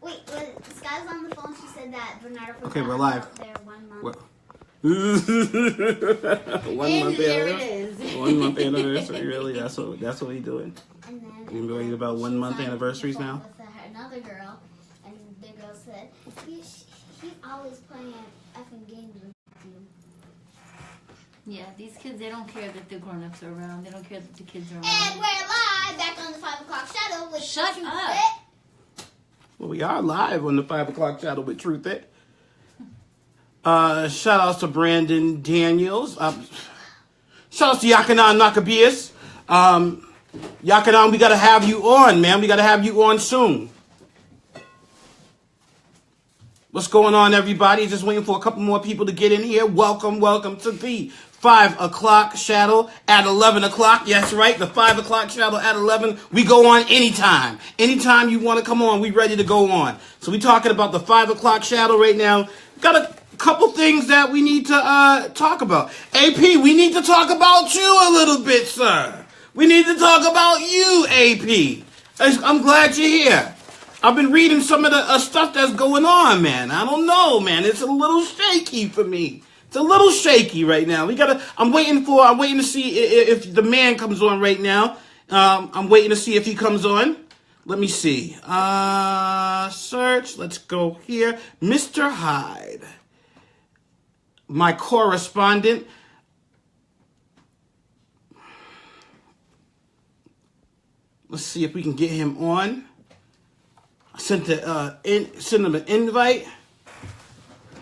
Wait, when Sky's on the phone, she said that Bernardo forgot Okay, we're live. about their 1 month. 1 month There anniversary. it is. 1 month anniversary, really? That's what we doing. And then You're worried about 1 month she was on anniversaries the phone now? with another girl, and the girl said, he's always playing effing games with you. Yeah, these kids, they don't care that the grown-ups are around. They don't care that the kids are around. And we're live back on the 5 o'clock shadow with Shut Truth up. It. Well, we are live on the 5 o'clock shadow with Truth It. Shout outs to Brandon Daniels. Shout outs to Yakanan Nakabias. Yakanan, we got to have you on, man. We got to have you on soon. What's going on, everybody? Just waiting for a couple more people to get in here. Welcome to the 5 o'clock shadow at 11 o'clock. Yes, right. The 5 o'clock shadow at 11. We go on anytime. Anytime you want to come on, we ready to go on. So we talking about the 5 o'clock shadow right now. Got a couple things that we need to talk about. AP, we need to talk about you a little bit, sir. We need to talk about you, AP. I'm glad you're here. I've been reading some of the stuff that's going on, man. I don't know, man. It's a little shaky for me. It's a little shaky right now. I'm waiting to see if the man comes on right now. I'm waiting to see if he comes on. Let me see. Search. Let's go here. Mr. Hyde. My correspondent. Let's see if we can get him on. I sent him an invite.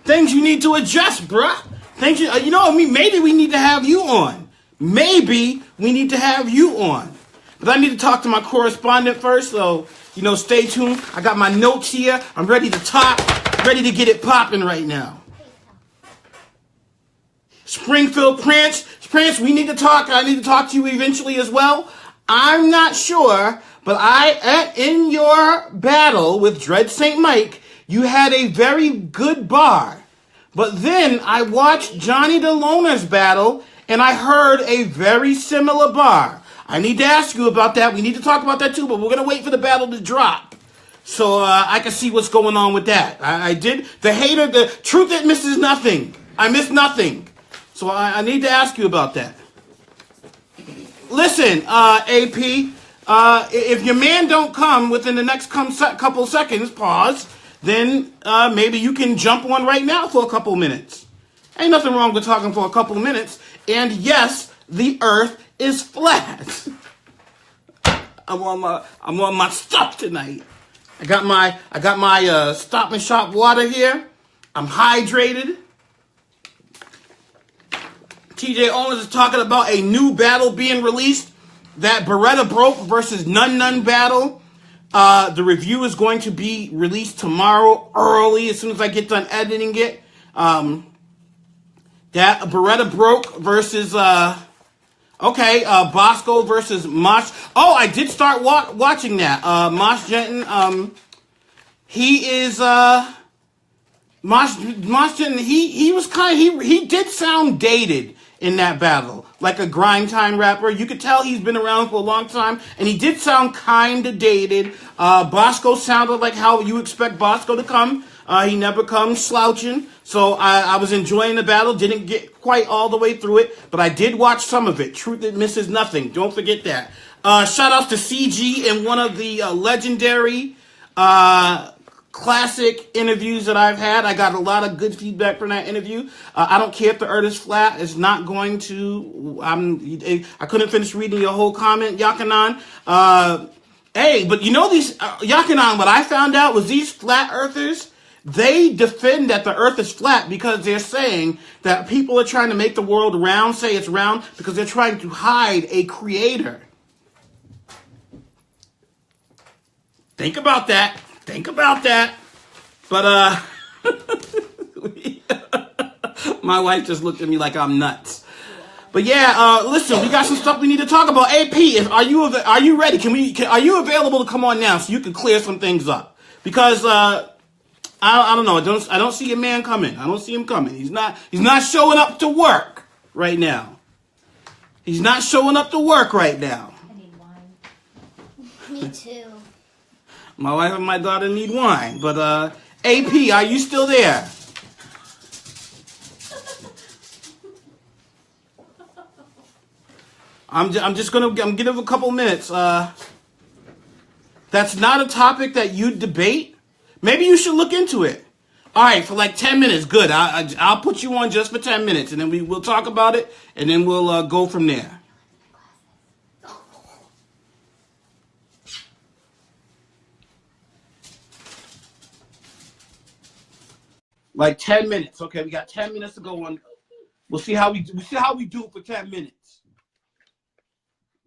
Things you need to adjust, bruh. Things you know what I mean? Maybe we need to have you on. Maybe we need to have you on. But I need to talk to my correspondent first, so, stay tuned. I got my notes here. I'm ready to talk, ready to get it popping right now. Springfield Phranch, we need to talk. I need to talk to you eventually as well. I'm not sure, but in your battle with Dread St. Mike, you had a very good bar. But then I watched Johnny DeLoner's battle, and I heard a very similar bar. I need to ask you about that. We need to talk about that too, but we're going to wait for the battle to drop. So I can see what's going on with that. I did. The truth that misses nothing. I missed nothing. So I need to ask you about that. Listen, AP, if your man don't come within the next couple seconds, pause, then maybe you can jump on right now for a couple minutes. Ain't nothing wrong with talking for a couple minutes. And yes, the earth is flat. I'm on my stuff tonight. I got my Stop and Shop water here. I'm hydrated. TJ Owens is talking about a new battle being released. That Beretta Broke versus Nun battle. The review is going to be released tomorrow early as soon as I get done editing it. That Beretta Broke versus Bosco versus Mosh. Oh, I did start watching that. Mosh Jenton. He is Mosh Jenton. He did sound dated in that battle, like a grind time rapper. You could tell he's been around for a long time, and he did sound kind of dated. Bosco sounded like how you expect Bosco to come. He never comes slouching. So I was enjoying the battle. Didn't get quite all the way through it, but I did watch some of it. Truth that misses nothing. Don't forget that. Shout outs to CG in one of the legendary classic interviews that I've had. I got a lot of good feedback from that interview. I don't care if the earth is flat. It's not going to. I couldn't finish reading your whole comment, Yakanan. Hey, but these Yakanan. What I found out was these flat earthers. They defend that the earth is flat because they're saying that people are trying to make the world round, say it's round, because they're trying to hide a creator. Think about that. But, my wife just looked at me like I'm nuts. But yeah, listen, we got some stuff we need to talk about. AP, are you ready? Are you available to come on now so you can clear some things up? Because, I don't know. I don't see your man coming. I don't see him coming. He's not showing up to work right now. I need wine. Me too. My wife and my daughter need wine. But AP, are you still there? I'm giving a couple minutes. That's not a topic that you debate. Maybe you should look into it. All right, for like 10 minutes. Good. I'll put you on just for 10 minutes, and then we'll talk about it, and then we'll go from there. Like 10 minutes. Okay, we got 10 minutes to go on. We'll see how we do for 10 minutes.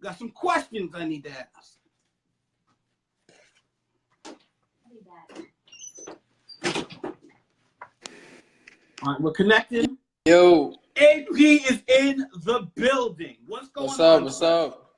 Got some questions I need to ask. All right, we're connected. Yo. AP is in the building. What's going on? What's up?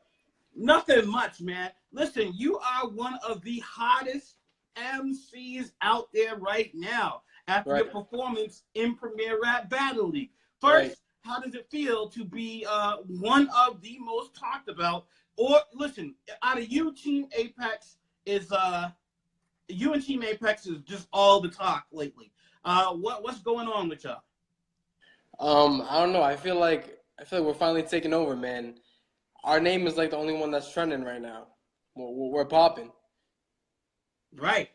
Nothing much, man. Listen, you are one of the hottest MCs out there right now after your performance in Premier Rap Battle League. First, how does it feel to be one of the most talked about? Or listen, out of you, Team Apex is you and Team Apex is just all the talk lately. What's going on with y'all? I don't know. I feel like we're finally taking over, man. Our name is like the only one that's trending right now. We're popping. Right.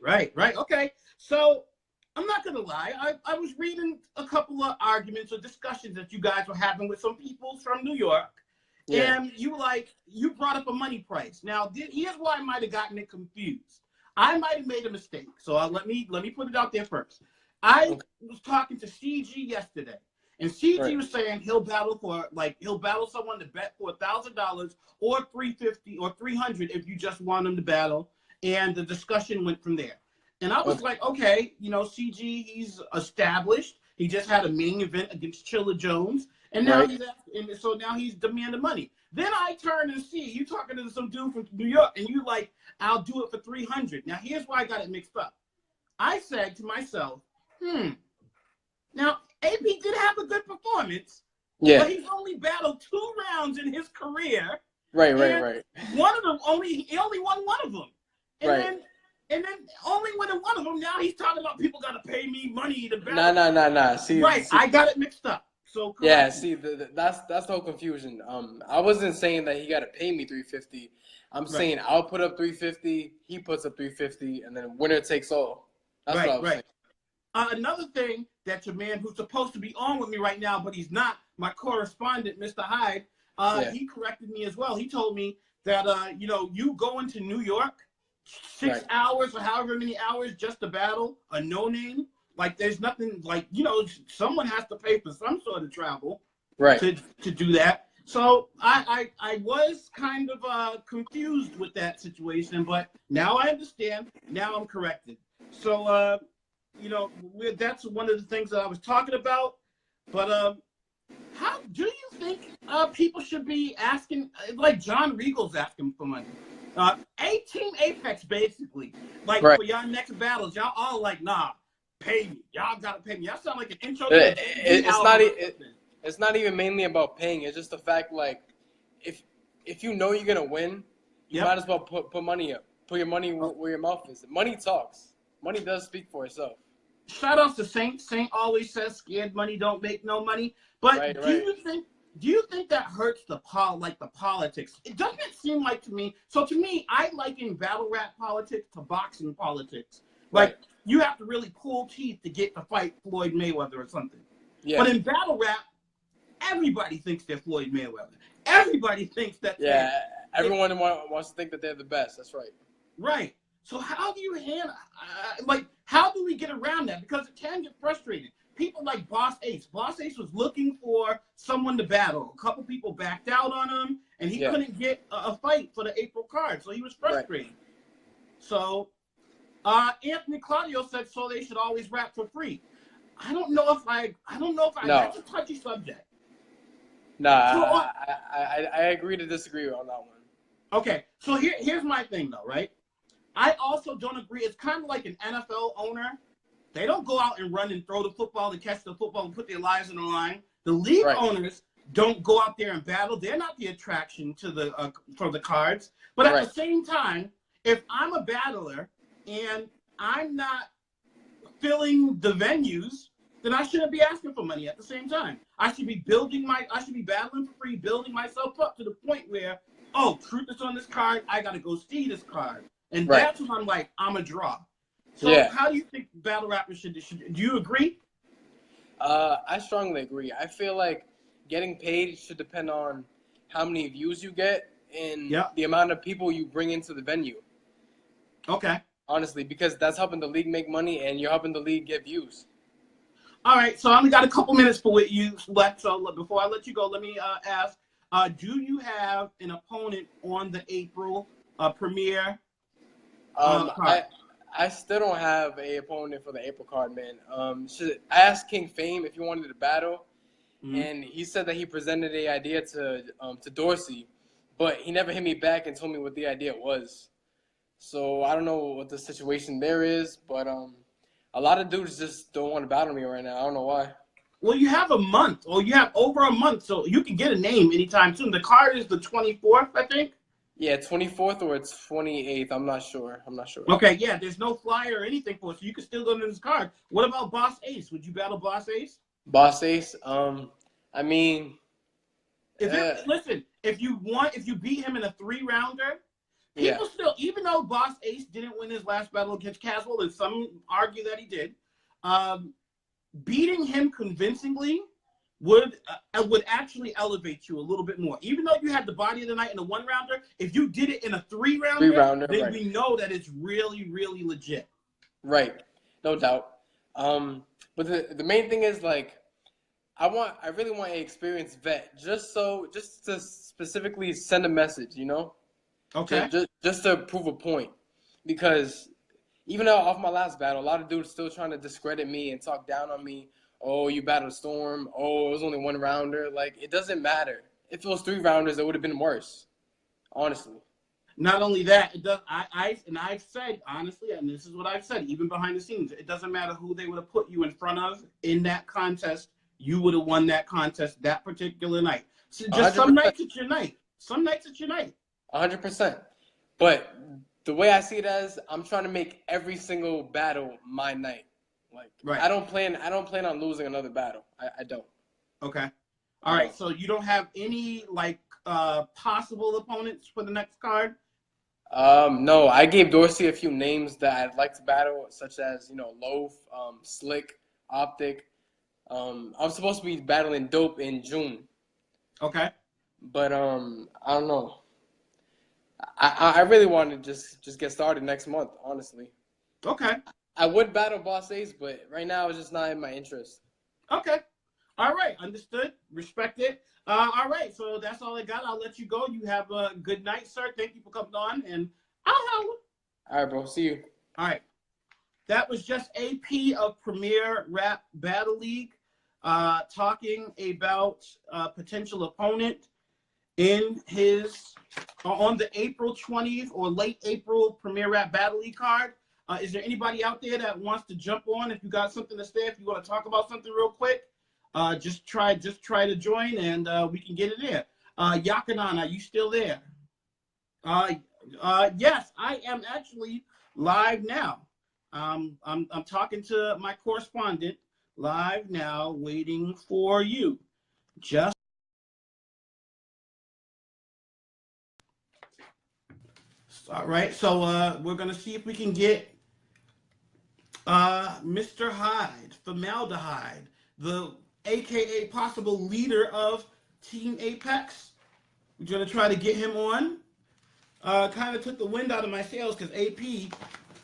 Okay. So I'm not gonna lie. I was reading a couple of arguments or discussions that you guys were having with some people from New York, and you brought up a money price. Now, here's why I might have gotten it confused. I might have made a mistake. So let me put it out there first. I was talking to CG yesterday, and CG was saying he'll battle someone to bet for $1,000 or $350 or $300 if you just want him to battle, and the discussion went from there. And I was like, okay, CG, he's established. He just had a main event against Chilla Jones, and now he's demanding money. Then I turn and see you talking to some dude from New York, and you like, I'll do it for $300. Now here's why I got it mixed up. I said to myself, now AP did have a good performance, but he's only battled 2 rounds in his career. Right. One of them he only won one of them, and then only winning one of them. Now he's talking about people got to pay me money to battle. Nah. See, I got it mixed up. So that's the whole confusion. I wasn't saying that he got to pay me $350. I'm saying I'll put up $350, he puts up $350, and then winner takes all. That's what I was saying. Another thing that your man who's supposed to be on with me right now, but he's not, my correspondent, Mr. Hyde, he corrected me as well. He told me that, you going to New York 6 hours or however many hours just to battle a no-name, like there's nothing, like, someone has to pay for some sort of travel to do that. So I was kind of confused with that situation, but now I understand. Now I'm corrected. So, that's one of the things that I was talking about. But how do you think people should be asking, like John Regal's asking for money? Team Apex, basically. For y'all next battles, y'all all like, nah, pay me. Y'all got to pay me. Y'all sound like an intro. It's not even mainly about paying. It's just the fact, like, if you know you're going to win, you might as well put money up. Put your money where your mouth is. Money talks. Money does speak for itself. Shout out to Saint. Saint always says scared money don't make no money. But do you think that hurts the politics? It doesn't seem like to me. So to me, I liken battle rap politics to boxing politics. Like you have to really pull teeth to get to fight Floyd Mayweather or something. Yeah. But in battle rap, everybody thinks they're Floyd Mayweather. Everybody thinks that. Yeah, everyone wants to think that they're the best. That's right. Right. So how do you handle, how do we get around that? Because it can get frustrating. People like Boss Ace. Boss Ace was looking for someone to battle. A couple people backed out on him, and he couldn't get a fight for the April card, so he was frustrated. Right. So Anthony Claudio said so they should always rap for free. I don't know if that's a touchy subject. Nah, so, I agree to disagree on that one. Okay, so here's my thing though, right? I also don't agree. It's kind of like an NFL owner. They don't go out and run and throw the football and catch the football and put their lives on the line. The league owners don't go out there and battle. They're not the attraction to for the cards. But at the same time, if I'm a battler and I'm not filling the venues, then I shouldn't be asking for money at the same time. I should be battling for free, building myself up to the point where, oh, truth is on this card, I gotta go see this card. And that's when I'm like, I'm a draw. So how do you think battle rappers should do you agree? I strongly agree. I feel like getting paid should depend on how many views you get and the amount of people you bring into the venue. Okay. Honestly, because that's helping the league make money and you're helping the league get views. All right, so I only got a couple minutes for you left. So before I let you go, let me ask, do you have an opponent on the April premiere? I still don't have an opponent for the April card, man. I asked King Fame if he wanted to battle, and he said that he presented the idea to Dorsey, but he never hit me back and told me what the idea was. So I don't know what the situation there is, but a lot of dudes just don't want to battle me right now. I don't know why. Well, you have a month, or you have over a month, so you can get a name anytime soon. The card is the 24th, I think. Yeah, 24th or it's 28th. I'm not sure. Okay, yeah, there's no flyer or anything for it, so you can still go to this card. What about Boss Ace? Would you battle Boss Ace? Boss Ace? I mean... Listen, if you beat him in a 3-rounder, people still, even though Boss Ace didn't win his last battle against Caswell, and some argue that he did, beating him convincingly would actually elevate you a little bit more. Even though you had the body of the night in a 1-rounder, if you did it in a 3-rounder, then we know that it's really, really legit. Right, no doubt. But the main thing is, like, I really want an experienced vet, just to specifically send a message, you know? Okay. Just to prove a point, because even though off my last battle, a lot of dudes still trying to discredit me and talk down on me. Oh, you battled Storm. Oh, it was only 1-rounder. Like, it doesn't matter. If it was 3-rounders, it would have been worse. Honestly. Not only that, it does. I've said honestly, and this is what I've said, even behind the scenes, it doesn't matter who they would have put you in front of in that contest. You would have won that contest that particular night. So just 100%. Some nights it's your night. Some nights it's your night. 100%. But the way I see it as, I'm trying to make every single battle my night. Like, I don't plan on losing another battle. I don't. Okay. All right. So you don't have any possible opponents for the next card? No. I gave Dorsey a few names that I'd like to battle, such as Loaf, Slick, Optic. I'm supposed to be battling Dope in June. Okay. But I don't know. I really want to just get started next month, honestly. Okay. I would battle Boss Ace, but right now it's just not in my interest. Okay. All right. Understood. Respect it. All right. So that's all I got. I'll let you go. You have a good night, sir. Thank you for coming on, and I'll holler. All right, bro. See you. All right. That was just AP of Premier Rap Battle League talking about a potential opponent in his on the April 20th or late April Premier Rap Battle League card. Is there anybody out there that wants to jump on? If you got something to say, if you want to talk about something real quick, just try to join, and we can get it there. Yakanan, are you still there? Yes, I am actually live now. I'm talking to my correspondent live now, waiting for you. Just all right. So we're gonna see if we can get Mr. Hyde, Formaldehyde, the AKA possible leader of Team Apex. We're gonna try to get him on. Kind of took the wind out of my sails because AP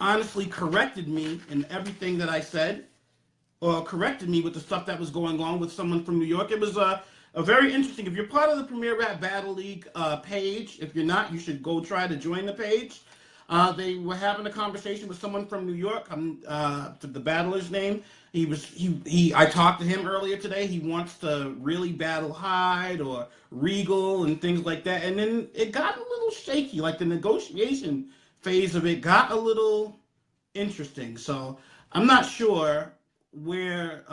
honestly corrected me in everything that I said, or corrected me with the stuff that was going on with someone from New York. It was a very interesting. If you're part of the Premier Rap Battle League page, if you're not, you should go try to join the page. They were having a conversation with someone from New York. The battler's name. I talked to him earlier today. He wants to really battle Hyde or Regal and things like that. And then it got a little shaky. Like the negotiation phase of it got a little interesting. So I'm not sure where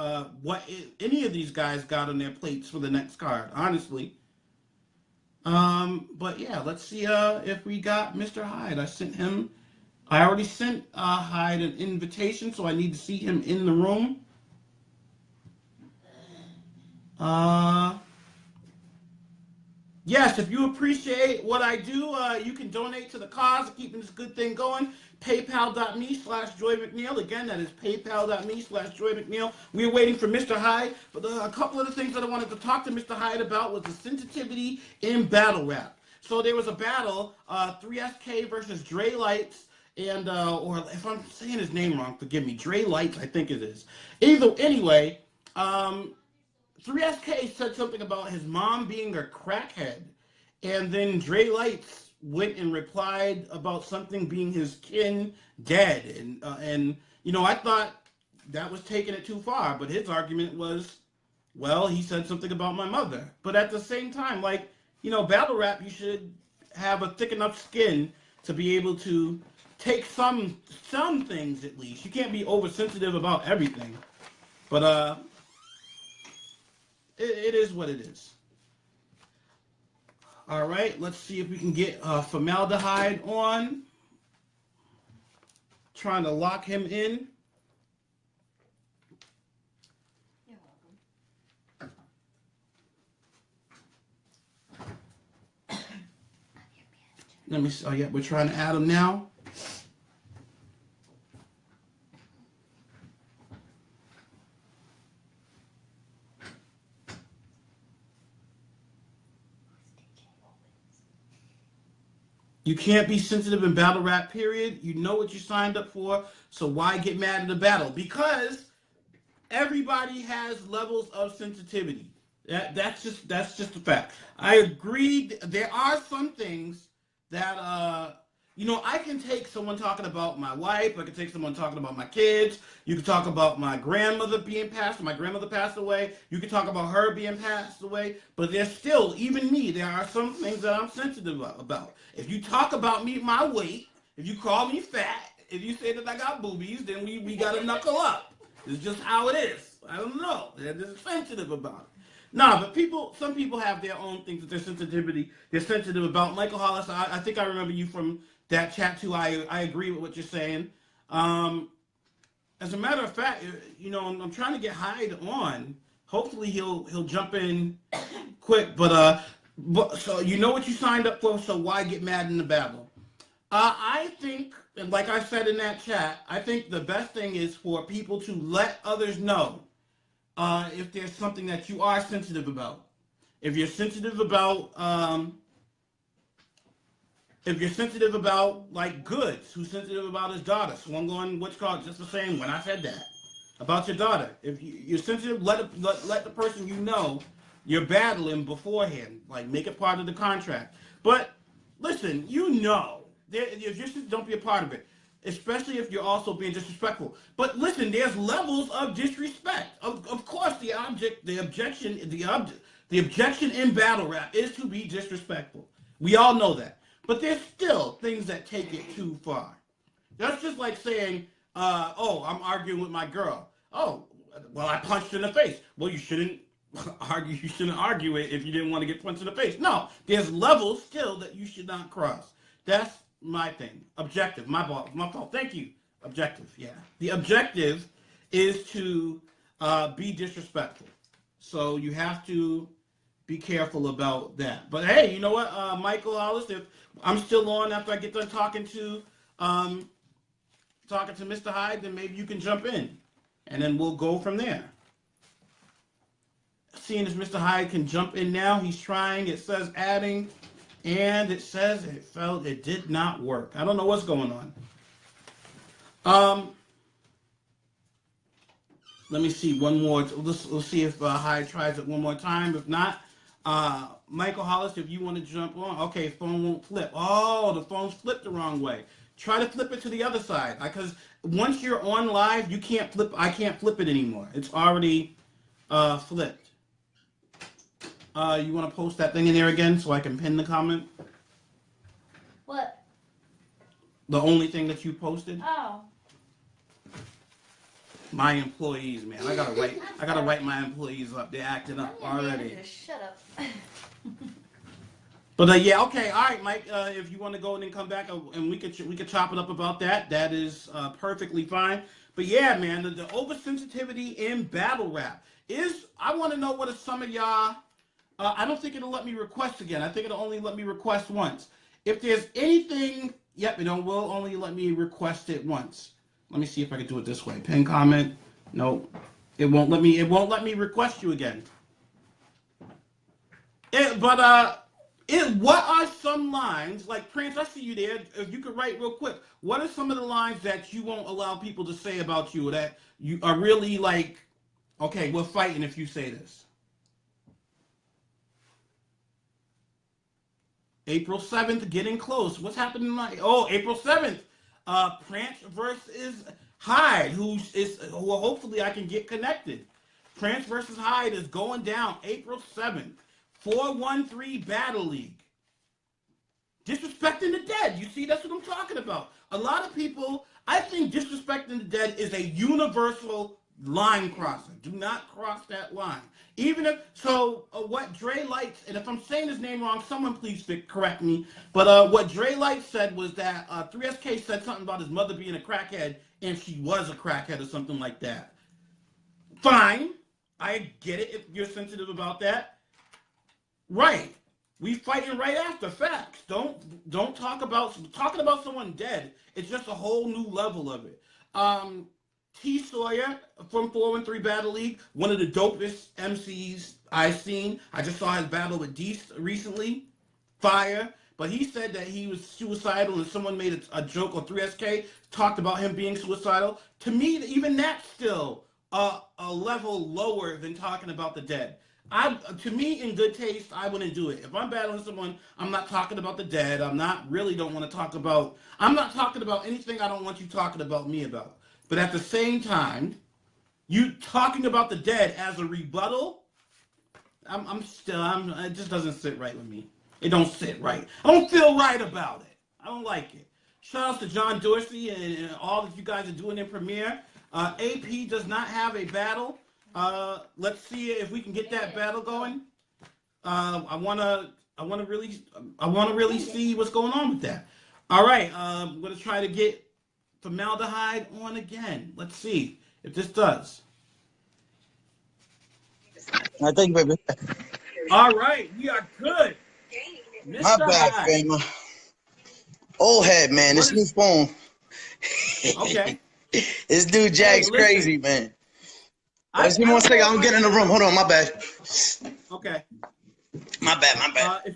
any of these guys got on their plates for the next card, honestly. But yeah, let's see if we got Mr. Hyde. I sent him I already sent Hyde an invitation, so I need to see him in the room. Yes, if you appreciate what I do, you can donate to the cause of keeping this good thing going. PayPal.me/Joy McNeil. Again, that is PayPal.me/Joy McNeil. We're waiting for Mr. Hyde. But a couple of the things that I wanted to talk to Mr. Hyde about was the sensitivity in battle rap. So there was a battle, 3SK versus Dre Lights, and or if I'm saying his name wrong, forgive me, Dre Lights, I think it is. Anyway, 3SK said something about his mom being a crackhead, and then Dre Lights went and replied about something being his kin dead, and I thought that was taking it too far, but his argument was, well, he said something about my mother, but at the same time, battle rap, you should have a thick enough skin to be able to take some things at least. You can't be oversensitive about everything, but it is what it is. All right, let's see if we can get Formaldehyde on. Trying to lock him in. You're welcome. Let me see. Oh, yeah, we're trying to add him now. You can't be sensitive in battle rap, period. You know what you signed up for, so why get mad in the battle? Because everybody has levels of sensitivity. That's just a fact. I agree. There are some things that I can take someone talking about my wife. I can take someone talking about my kids. You can talk about my grandmother my grandmother passed away. You can talk about her being passed away. But there's still, even me, there are some things that I'm sensitive about. If you talk about me, my weight, if you call me fat, if you say that I got boobies, then we got to knuckle up. It's just how it is. I don't know. They're just sensitive about it. Nah, but some people have their own things that they're sensitive about. Michael Hollis, I think I remember you from that chat too. I agree with what you're saying. As a matter of fact, I'm trying to get Hyde on. Hopefully he'll jump in quick. But so you know what you signed up for. So why get mad in the battle? I think, and like I said in that chat, I think the best thing is for people to let others know if there's something that you are sensitive about. If you're sensitive about like Goods, who's sensitive about his daughter. So I'm going, what's called, just for saying when I said that about your daughter. If you're sensitive, let the person you're battling beforehand, like make it part of the contract. But listen, if you're sensitive, don't be a part of it. Especially if you're also being disrespectful. But listen, there's levels of disrespect. Of course, the objection in battle rap is to be disrespectful. We all know that. But there's still things that take it too far. That's just like saying, I'm arguing with my girl. Oh, well, I punched her in the face. Well, you shouldn't argue. You shouldn't argue it if you didn't want to get punched in the face. No, there's levels still that you should not cross. That's my thing. Objective. My fault. Thank you. Objective. Yeah. The objective is to be disrespectful. So you have to be careful about that. But hey, you know what, Michael Hollis, if I'm still on after I get done talking to Mr. Hyde, then maybe you can jump in, and then we'll go from there. Seeing as Mr. Hyde can jump in now, he's trying. It says adding. And it says it did not work. I don't know what's going on. Let me see one more. Let's see if Hyde tries it one more time. If not, Michael Hollis, if you want to jump on. Okay, phone won't flip. Oh, the phone's flipped the wrong way. Try to flip it to the other side. Because once you're on live, you can't flip. I can't flip it anymore. It's already flipped. You want to post that thing in there again so I can pin the comment? What? The only thing that you posted? Oh. My employees, man. I gotta write my employees up. They're acting up already. Shut up. But yeah, okay, all right, Mike. If you want to go and then come back, and we could chop it up about that. That is perfectly fine. But yeah, man, the oversensitivity in battle rap is. I want to know what are some of y'all. I don't think it'll let me request again. I think it'll only let me request once. If there's anything, yep, it will only let me request it once. Let me see if I can do it this way. Pin comment. No, it won't let me. It won't let me request you again. What are some lines, like Phranch, I see you there, if you could write real quick, what are some of the lines that you won't allow people to say about you that you are really like, okay, we're fighting if you say this? April 7th, getting close. What's happening tonight? Oh, April 7th. Phranch versus Hyde, who hopefully I can get connected. Phranch versus Hyde is going down April 7th. 413 Battle League. Disrespecting the dead. You see, that's what I'm talking about. A lot of people, I think disrespecting the dead is a universal line crosser. Do not cross that line. Even if, so what Dre Lights, and if I'm saying his name wrong, someone please correct me, but what Dre Lights said was that 3SK said something about his mother being a crackhead, and she was a crackhead or something like that. Fine. I get it if you're sensitive about that. Right. We fighting right after facts. Don't talk about talking about someone dead. It's just a whole new level of it. T Sawyer from 413 Battle League, one of the dopest MCs I've seen. I just saw his battle with Deest recently. Fire. But he said that he was suicidal and someone made a joke on 3SK, talked about him being suicidal. To me, even that's still a level lower than talking about the dead. To me, in good taste, I wouldn't do it. If I'm battling someone, I'm not talking about the dead. I'm not talking about anything I don't want you talking about me about. But at the same time, you talking about the dead as a rebuttal, it just doesn't sit right with me. It don't sit right. I don't feel right about it. I don't like it. Shout out to John Dorsey and all that you guys are doing in Premiere. AP does not have a battle. Let's see if we can get that battle going. I wanna really see what's going on with that. All right, I'm gonna try to get Formaldehyde on again. Let's see if this does. I think, baby. All right, we are good. My bad, fam. Old head, man. This new phone. Okay. This dude Jack's crazy, man. Just give me 1 second. I'm getting in the room. Hold on, my bad. Okay. My bad.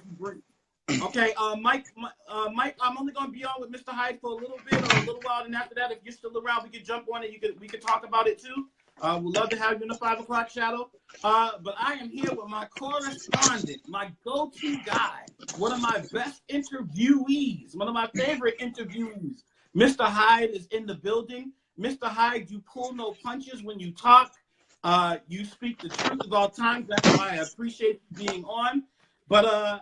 Okay, Mike, I'm only gonna be on with Mr. Hyde for a little bit or a little while, and after that, if you're still around, we can jump on it. We could talk about it too. We'd love to have you in the 5 o'clock shadow. But I am here with my correspondent, my go-to guy, one of my best interviewees, one of my favorite interviewees. Mr. Hyde is in the building. Mr. Hyde, you pull no punches when you talk. You speak the truth at all times. That's why I appreciate you being on. But I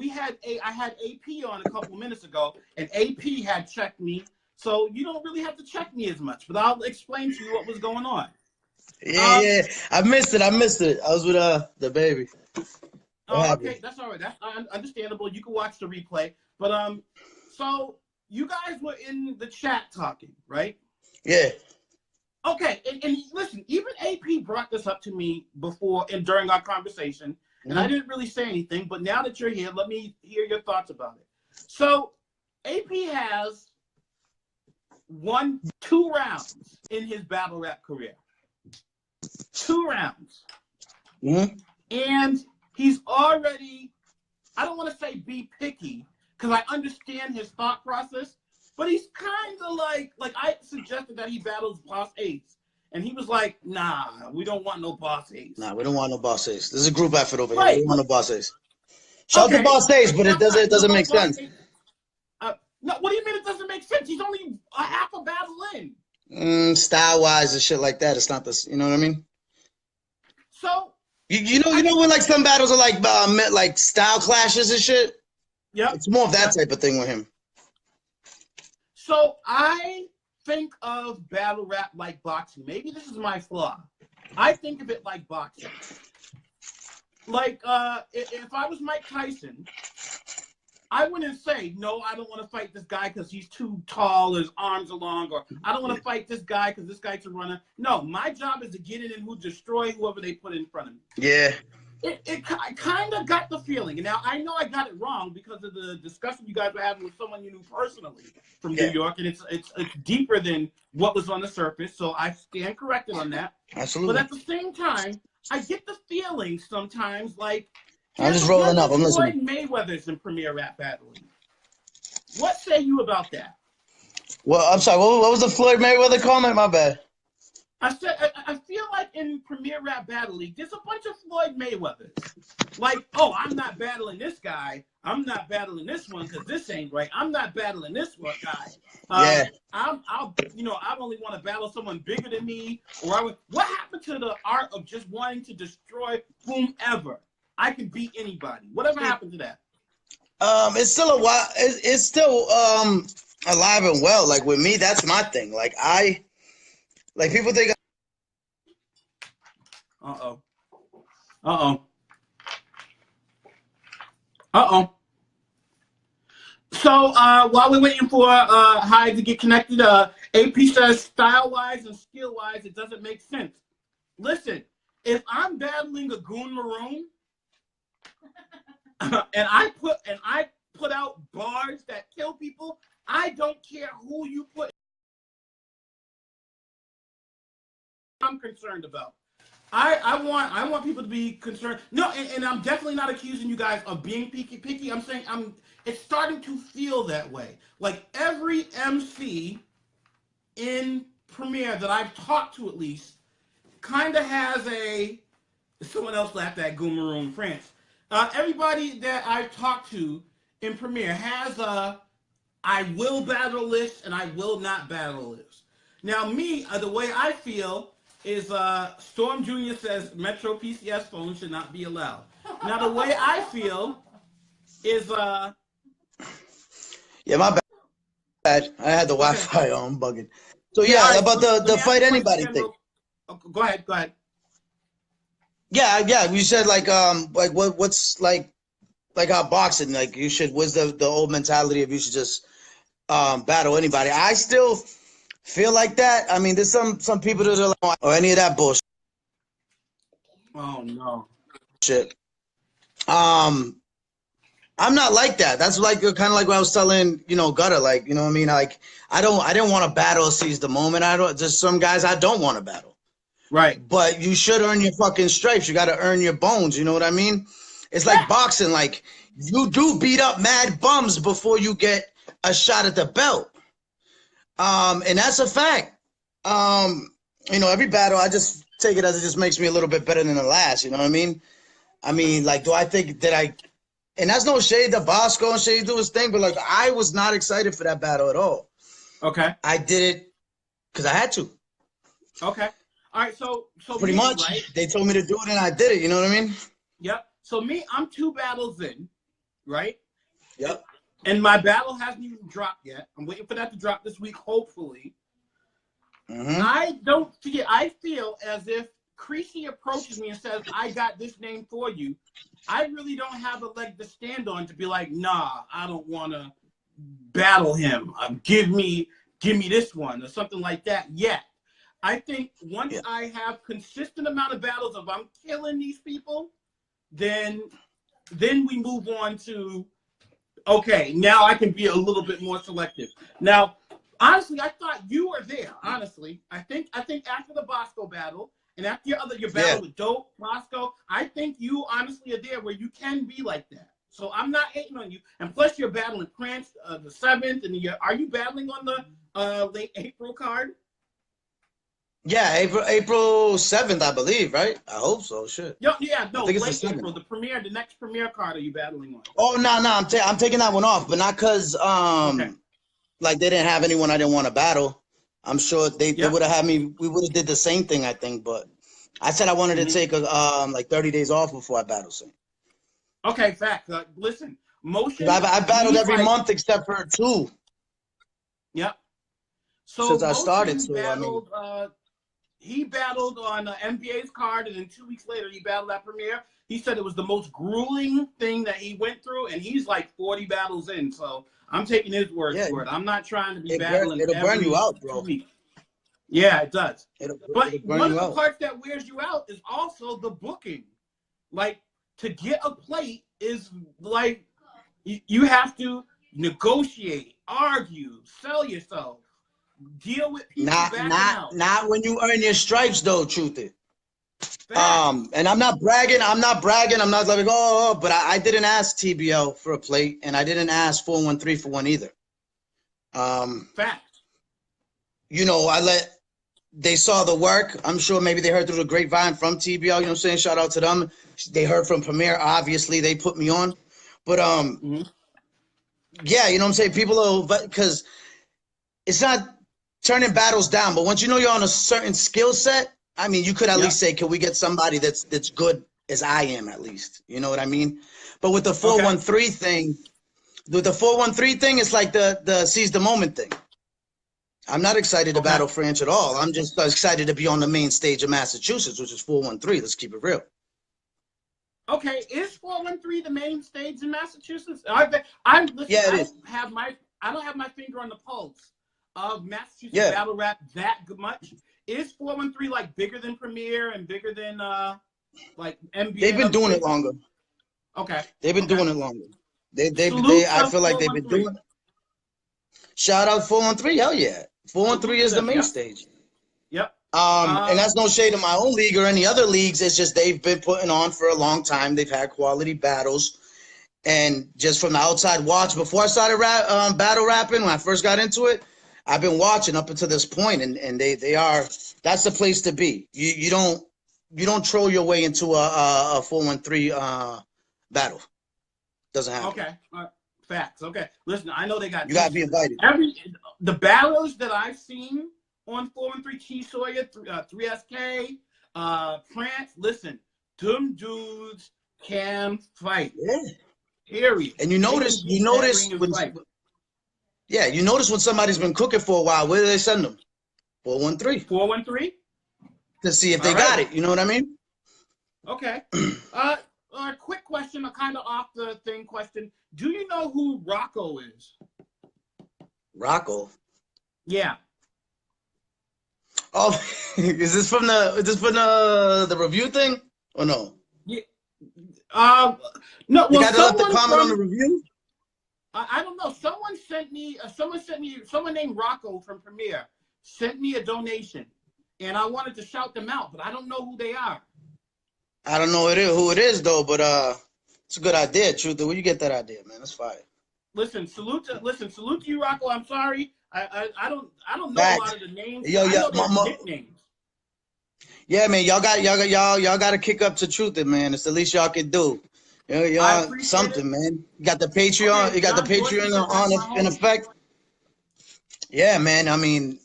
had AP on a couple minutes ago, and AP had checked me. So you don't really have to check me as much, but I'll explain to you what was going on. Yeah. I missed it. I was with the baby. Okay, that's all right. That's understandable. You can watch the replay. But so you guys were in the chat talking, right? Yeah. Okay, and listen, even AP brought this up to me before and during our conversation, and I didn't really say anything, but now that you're here, let me hear your thoughts about it. So AP has won 2 rounds in his battle rap career. 2 rounds. And he's already, I don't want to say be picky, because I understand his thought process, but he's kind of like I suggested that he battles Boss Ace. And he was like, nah, we don't want no Boss Ace. Nah, we don't want no Boss Ace. This is a group effort over here. Right. We don't want no Boss Ace. Shout out to Boss Ace, but it doesn't make sense. No, what do you mean it doesn't make sense? He's only a half a battle in. Style-wise and shit like that, it's not this. You know what I mean? So you know when like some battles are like style clashes and shit. Yeah, it's more of that type of thing with him. So I think of battle rap like boxing. Maybe this is my flaw. I think of it like boxing. Like if I was Mike Tyson, I wouldn't say, no, I don't want to fight this guy because he's too tall, his arms are long, or I don't want to fight this guy because this guy's a runner. No, my job is to get in and destroy whoever they put in front of me. Yeah. I kind of got the feeling. Now, I know I got it wrong because of the discussion you guys were having with someone you knew personally from New York, and it's deeper than what was on the surface, so I stand corrected on that. Absolutely. But at the same time, I get the feeling sometimes like I'm just rolling up. I'm listening. Floyd Mayweather's in Premier Rap Battling. What say you about that? Well, I'm sorry. What was the Floyd Mayweather comment? My bad. I said I feel like in Premier Rap Battle League, there's a bunch of Floyd Mayweathers. Like, oh, I'm not battling this guy. I'm not battling this one because this ain't right. I'm not battling this one guy. I only want to battle someone bigger than me. What happened to the art of just wanting to destroy whomever? I can beat anybody. Whatever happened to that? It's still a while. It's still alive and well. Like with me, that's my thing. Like people think. So while we're waiting for Hyde to get connected, AP says style-wise and skill-wise, it doesn't make sense. Listen, if I'm battling a Goon Maroon, and I put out bars that kill people, I don't care who you put. I'm concerned about. I want people to be concerned. No, and I'm definitely not accusing you guys of being picky. I'm saying it's starting to feel that way. Like every MC in Premiere that I've talked to, at least, kind of has a. Someone else laughed at Goomaroon Phranch. Everybody that I've talked to in Premiere has a I will battle list and I will not battle list. Now me, the way I feel is Storm Jr. says Metro PCS phones should not be allowed. Now the way I feel is yeah, my bad. I had the Wi-Fi on, bugging. So yeah, about the fight anybody thing. Go ahead. Yeah. You said like what's like how boxing, like you should, what's the old mentality of you should just battle anybody. I still feel like that. I mean, there's some people that are like, or any of that bullshit. Oh no. Shit. I'm not like that. That's like kind of like what I was telling, Gutter, like, you know what I mean? Like, I didn't want to battle or seize the moment. Just some guys I don't want to battle. Right. But you should earn your fucking stripes. You got to earn your bones. You know what I mean? It's like boxing. Like, you do beat up mad bums before you get a shot at the belt. And that's a fact. Every battle, I just take it as it just makes me a little bit better than the last. You know what I mean? I mean, like, do I think that and that's no shade to Bosco and shade do his thing, but like, I was not excited for that battle at all. Okay. I did it because I had to. Okay. All right. So pretty much, right? They told me to do it and I did it. You know what I mean? Yep. So I'm 2 battles in, right? Yep. And my battle hasn't even dropped yet. I'm waiting for that to drop this week, hopefully. Mm-hmm. I feel as if Creasy approaches me and says, I got this name for you. I really don't have a leg to stand on to be like, nah, I don't want to battle him. Give me this one or something like that yet. I think once I have consistent amount of battles of I'm killing these people, then we move on to, okay, now I can be a little bit more selective. Now, honestly, I thought you were there, honestly. I think after the Bosco battle, and after your battle with Dope, Bosco, I think you honestly are there where you can be like that. So I'm not hating on you. And plus, you're battling Phranch the 7th, and are you battling on the late April card? Yeah, April 7th, I believe, right? I hope so. Shit. No, late April. The next premiere card are you battling on? Oh no, I'm taking that one off, but not because like they didn't have anyone I didn't want to battle. I'm sure they would have had me. We would have did the same thing, I think. But I said I wanted to take like 30 days off before I battle. So. Okay, fact. Listen, Motion. I battled every month except for 2. Yep. So since I started, so battled, he battled on NBA's card, and then 2 weeks later he battled at Premier. He said it was the most grueling thing that he went through, and he's like 40 battles in. So I'm taking his word for it. I'm not trying to be battling it'll burn you out, bro. 2 weeks. Yeah, it does. But it'll burn one of you the out. parts that wears you out is also the booking. Like, to get a plate is like you have to negotiate, argue, sell yourself, deal with people. Not when you earn your stripes, though. Truth it. Facts. And I'm not bragging. I'm not like, but I didn't ask TBL for a plate, and I didn't ask 413 for one either. Facts. You know, they saw the work. I'm sure maybe they heard through the grapevine from TBL. You know what I'm saying? Shout out to them. They heard from Premier. Obviously, they put me on. But yeah, you know what I'm saying? People are, because it's not turning battles down. But once you know you're on a certain skill set, I mean, you could at least say, can we get somebody that's good as I am, at least? You know what I mean? But with the 413 thing, it's like the seize the moment thing. I'm not excited to battle Phranch at all. I'm just excited to be on the main stage of Massachusetts, which is 413. Let's keep it real. Okay, is 413 the main stage in Massachusetts? It is. I don't have my finger on the pulse of Massachusetts battle rap that much. Is 413 like bigger than Premier and bigger than like NBA? They've been doing it longer. Okay. They've been doing it longer. I feel like they've been doing it. Shout out 413, hell yeah. 413 is the main stage. Yep. And that's no shade in my own league or any other leagues. It's just they've been putting on for a long time. They've had quality battles. And just from the outside watch, before I started battle rapping, when I first got into it, I've been watching up until this point, and they are, that's the place to be. You don't troll your way into a 413 battle. Doesn't happen. Okay. Facts. Okay. Listen, I know they got. You gotta be invited. The battlers that I've seen on 413, Chi Sawyer, 3SK, Phranch. Listen, them dudes can fight. Yeah. Period. And you notice when somebody's been cooking for a while, where do they send them? 413. 413? To see if they got it. You know what I mean? Okay. A quick question, a kind of off the thing question. Do you know who Rocco is? Rocco? Yeah. Oh, is this from the review thing or no? Yeah. No. You got to let the comment on the review. I don't know. Someone named Rocco from Premier sent me a donation, and I wanted to shout them out, but I don't know who they are. I don't know who it is though, but it's a good idea. Truth, where you get that idea, man? That's fire. Listen, salute to you, Rocco. I'm sorry, I don't know a lot of the names. I know their nicknames. Yeah, man, y'all got to kick up to Truth, man. It's the least y'all can do. Y'all something, man. You got the Patreon. You got the Patreon on in effect. Yeah, man. I mean,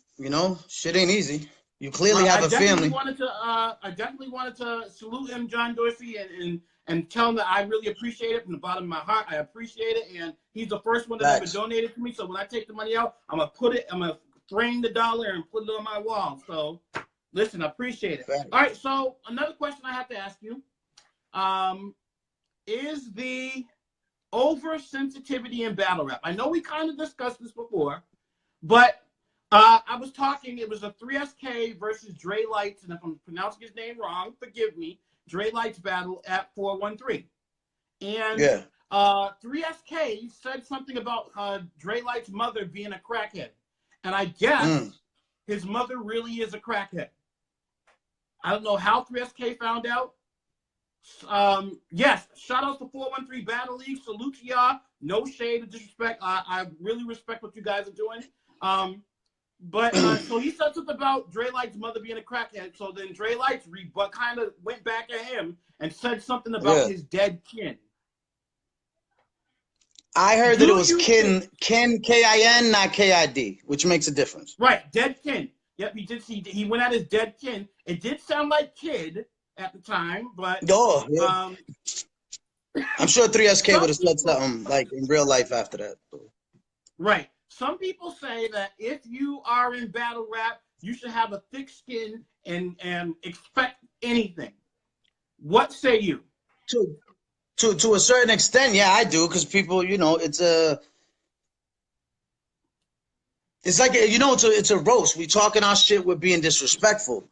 shit ain't easy. You clearly have a family. I definitely wanted to salute him, John Dorsey, and tell him that I really appreciate it from the bottom of my heart. I appreciate it, and he's the first one that ever donated to me. So when I take the money out, I'm gonna frame the dollar and put it on my wall. So listen, I appreciate it. All right. So another question I have to ask you, is the oversensitivity in battle rap? I know we kind of discussed this before, but I was talking, it was a 3SK versus Dre Lights, and if I'm pronouncing his name wrong, forgive me, Dre Lights battle at 413. And 3SK said something about Dre Lights' mother being a crackhead. And I guess his mother really is a crackhead. I don't know how 3SK found out. Yes, shout out to 413 Battle League. Salute to y'all. No shade or disrespect. I really respect what you guys are doing. But so he said something about Dre Light's mother being a crackhead. So then Dre Lights kind of went back at him and said something about his dead kin. I heard that it was kin, K-I-N, not K-I-D, which makes a difference. Right, dead kin. Yep, he did. He went at his dead kin. It did sound like kid at the time, but I'm sure 3SK would have said something like in real life after that. Right. Some people say that if you are in battle rap, you should have a thick skin and expect anything. What say you? To a certain extent, yeah, I do, because people, you know, it's like, you know, it's a roast. We talking our shit, we're being disrespectful.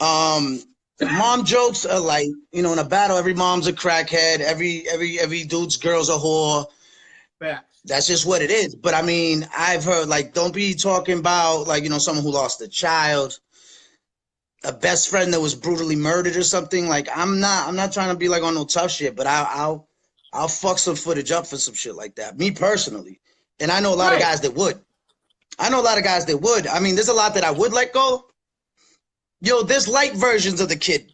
Mom jokes are like, you know, in a battle, every mom's a crackhead, every dude's girl's a whore. Facts. That's just what it is. But I mean, I've heard, like, don't be talking about, like, you know, someone who lost a child, a best friend that was brutally murdered or something. Like, I'm not trying to be like on no tough shit, but I'll fuck some footage up for some shit like that. Me personally. And I know a lot of guys that would. I mean, there's a lot that I would let go. Yo, there's light versions of the kid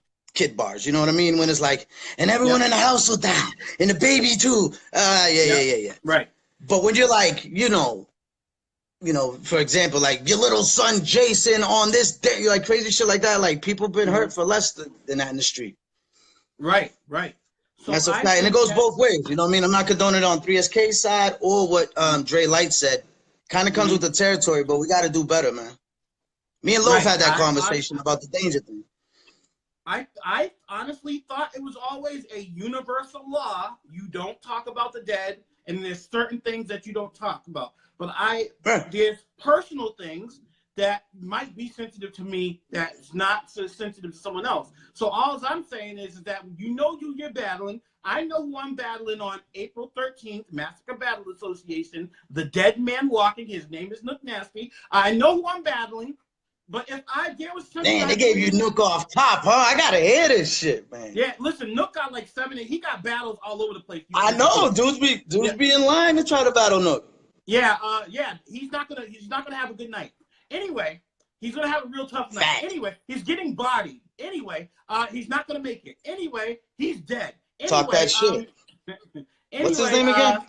bars. You know what I mean? When it's like, and everyone in the house will die, and the baby too. Yeah. Right. But when you're like, you know, for example, like your little son Jason on this day, you're like crazy shit like that. Like, people been hurt for less than that in the street. Right. So that's a fact, and it goes both ways. You know what I mean? I'm not condoning it on 3SK's side or what Dre Light said. Kind of comes with the territory, but we got to do better, man. Me and Loaf had that conversation about the danger thing. I honestly thought it was always a universal law. You don't talk about the dead, and there's certain things that you don't talk about. But there's personal things that might be sensitive to me that's not so sensitive to someone else. So all I'm saying is that you know who you're battling. I know who I'm battling on April 13th, Massacre Battle Association, the dead man walking. His name is Nook Nasty. I know who I'm battling. But if there was something... Damn, they gave you Nook off top, huh? I gotta hear this shit, man. Yeah, listen, Nook got like 7, he got battles all over the place. I know, dudes be in line to try to battle Nook. Yeah, he's not gonna have a good night. Anyway, he's gonna have a real tough night. Fact. Anyway, he's getting bodied. Anyway, he's not gonna make it. Anyway, he's dead. Anyway, talk that shit. Anyway, what's his name again?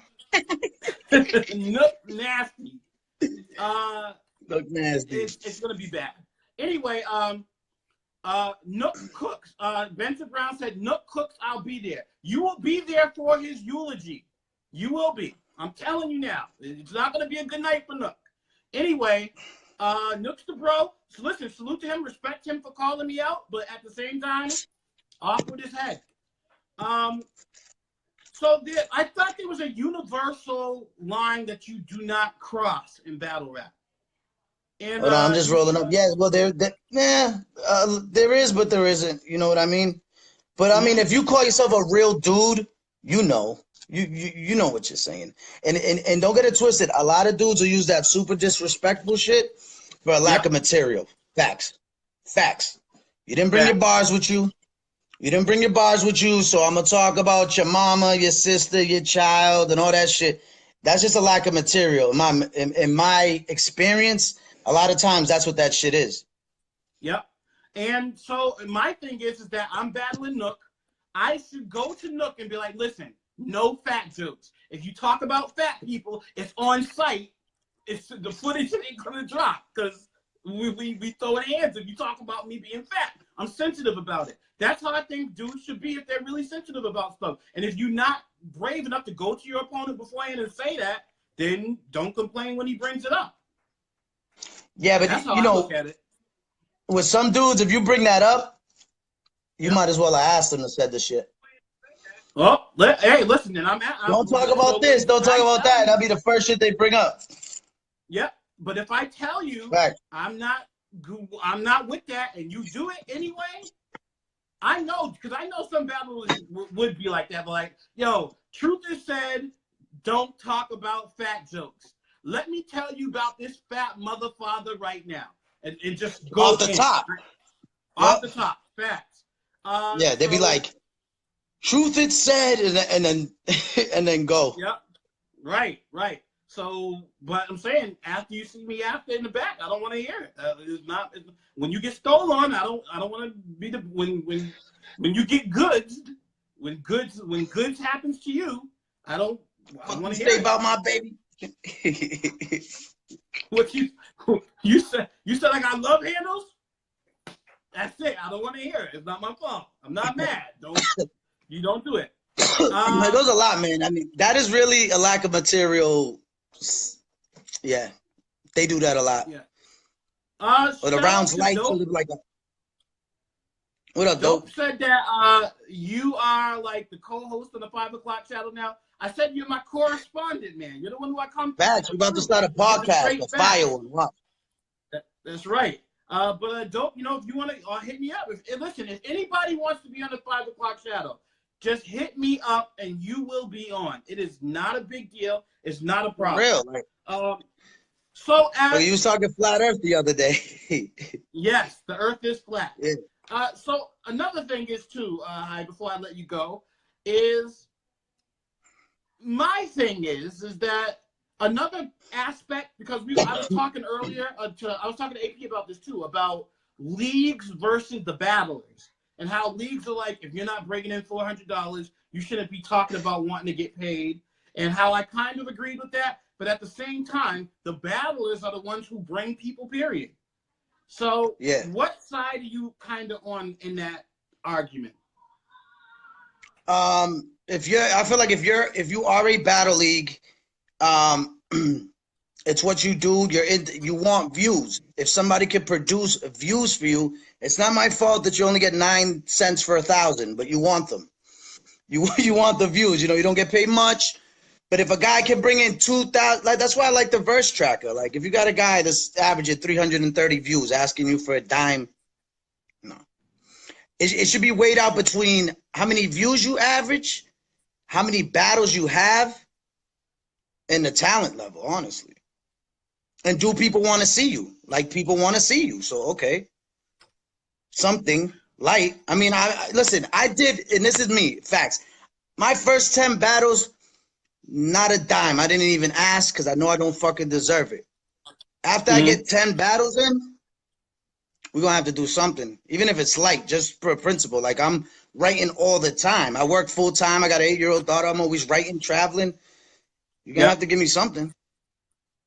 Nook Nasty. Look nasty. It's gonna be bad. Anyway, Nook cooks. Benson Brown said, Nook cooks, I'll be there. You will be there for his eulogy. You will be. I'm telling you now. It's not gonna be a good night for Nook. Anyway, Nook's the bro. So listen, salute to him, respect him for calling me out, but at the same time, off with his head. So I thought there was a universal line that you do not cross in battle rap. And, hold on, I'm just rolling up. Yeah, well, there is, but there isn't. You know what I mean? But I mean, if you call yourself a real dude, you know what you're saying. And don't get it twisted. A lot of dudes will use that super disrespectful shit for a lack of material. Facts. You didn't bring your bars with you. So I'm gonna talk about your mama, your sister, your child, and all that shit. That's just a lack of material. In my experience, a lot of times that's what that shit is. Yep. And so my thing is that I'm battling Nook. I should go to Nook and be like, listen, no fat jokes. If you talk about fat people, it's on site. The footage ain't gonna drop because we throw hands if you talk about me being fat. I'm sensitive about it. That's how I think dudes should be if they're really sensitive about stuff. And if you're not brave enough to go to your opponent beforehand and say that, then don't complain when he brings it up. Yeah, but that's how you I know, look at it. With some dudes, if you bring that up, you might as well have asked them to said the shit. Oh, hey, listen, then I'm don't talk about this. Don't talk about that. That'll be the first shit they bring up. Yep. But if I tell you I'm not with that, and you do it anyway, I know, because I know some battlers would be like that. But like, yo, truth is said, don't talk about fat jokes. Let me tell you about this fat mother father right now, and just go off the top. Off the top, facts. Yeah, they'd be like, truth it said, and then go. Yep. Right. So, but I'm saying, after you see me after in the back, I don't want to hear it. When you get stolen, I don't want to be the when you get goods. When goods happens to you, I don't want to hear say about my baby. What you said I got love handles? That's it. I don't want to hear it. It's not my fault. I'm not mad. You don't do it. There's a lot, man. I mean, that is really a lack of material. Yeah, they do that a lot. Yeah. Or the rounds light to look like a. What up, Dope Dope? said that you are like the co-host on the 5 o'clock channel now. I said you're my correspondent, man. You're the one who I come to. Facts. We're about to start a Get the podcast, straight a facts. fire one. Wow. That's right. But Dope, you know, if you want to hit me up. Listen, if anybody wants to be on the 5 o'clock shadow, just hit me up and you will be on. It is not a big deal. It's not a problem. Real. Like, so you was talking flat Earth the other day. yes, the Earth is flat. Yeah. So another thing is too, Hyde, before I let you go, is my thing is that another aspect, because I was talking earlier I was talking to AP about this too, about leagues versus the battlers, and how leagues are like, if you're not bringing in $400, you shouldn't be talking about wanting to get paid, and how I kind of agreed with that, but at the same time, the battlers are the ones who bring people, period. So Yeah. what side are you kind of on in that argument? I feel like if you are a battle league, it's what you do. You want views. If somebody can produce views for you, it's not my fault that you only get 9 cents for 1,000, but you want them. You want the views. You know, you don't get paid much, but if a guy can bring in 2,000, like that's why I like the verse tracker. Like if you got a guy that's averaging 330 views, asking you for a dime, no. It should be weighed out between how many views you average, how many battles you have, and the talent level, honestly. And do people want to see you? Like, people want to see you. So, okay. Something light. I mean, listen, I did, and this is me, facts. My first 10 battles, not a dime. I didn't even ask because I know I don't fucking deserve it. After I get 10 battles in, we're going to have to do something. Even if it's light, just for a principle. Like, I'm writing all the time. I work full time. I got an 8-year-old daughter. I'm always writing, traveling. You're going to have to give me something.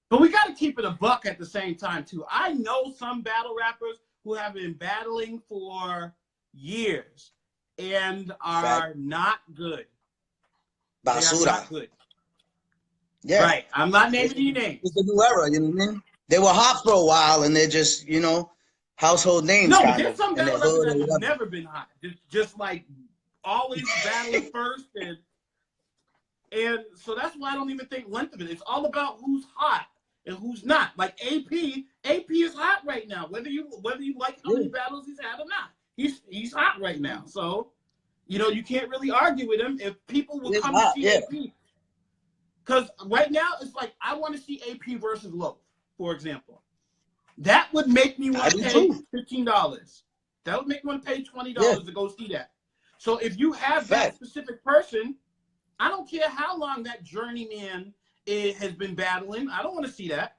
But we got to keep it a buck at the same time, too. I know some battle rappers who have been battling for years and are not good. Basura. They are not good. Yeah. Right. I'm not naming any names. It's a new era, you know what I mean? They were hot for a while, and they're just, you know, household names. No, kind there's of, some battle and they're rappers hood that and have whatever. never been hot. Just like always battling first. And so that's why I don't even think length of it. It's all about who's hot and who's not. Like AP is hot right now. Whether you like how many battles he's had or not, he's hot right now. So, you know, you can't really argue with him if people will come to see AP. Because right now it's like I want to see AP versus Loaf, for example. That would make me want to pay $15. That would make me want to pay $20 to go see that. So if you have that specific person, I don't care how long that journeyman has been battling. I don't want to see that.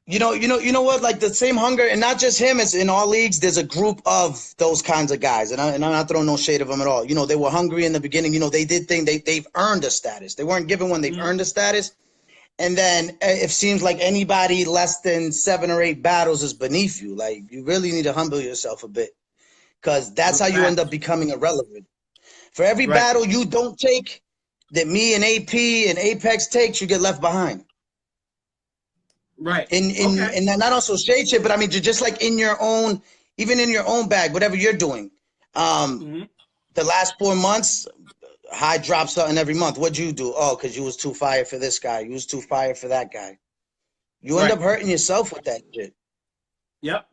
You know what? Like the same hunger, and not just him. It's in all leagues. There's a group of those kinds of guys, and I'm not throwing no shade of them at all. You know, they were hungry in the beginning. You know, they did things. They've earned a status. They weren't given one. They've earned a status. And then it seems like anybody less than 7 or 8 battles is beneath you. Like you really need to humble yourself a bit, because that's how you end up becoming irrelevant. For every battle you don't take, that me and AP and Apex takes, you get left behind. Right. And not also shade shit, but I mean just like in your own, even in your own bag, whatever you're doing. The last 4 months, Hyde drops something every month. What'd you do? Oh, because you was too fire for this guy. You was too fire for that guy. You end up hurting yourself with that shit. Yep.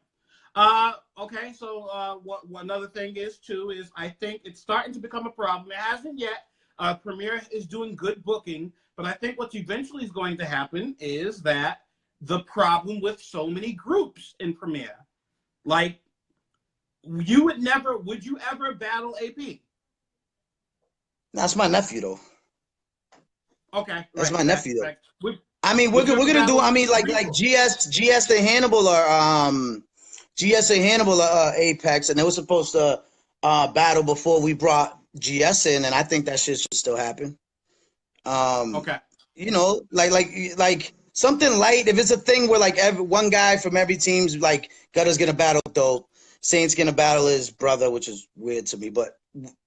Okay, so what another thing is too is I think it's starting to become a problem. It hasn't yet. Premiere is doing good booking, but I think what's eventually is going to happen is that the problem with so many groups in Premiere, like would you ever battle AP? That's my nephew though. Okay, that's my nephew though. Right. I mean, we're gonna do. I mean, like GS and Hannibal are GS and Hannibal are Apex, and they were supposed to battle before we brought GS in, and I think that shit should still happen. Okay. You know, like something light. If it's a thing where like one guy from every team's like Gutter's gonna battle Dope, Saint's gonna battle his brother, which is weird to me, but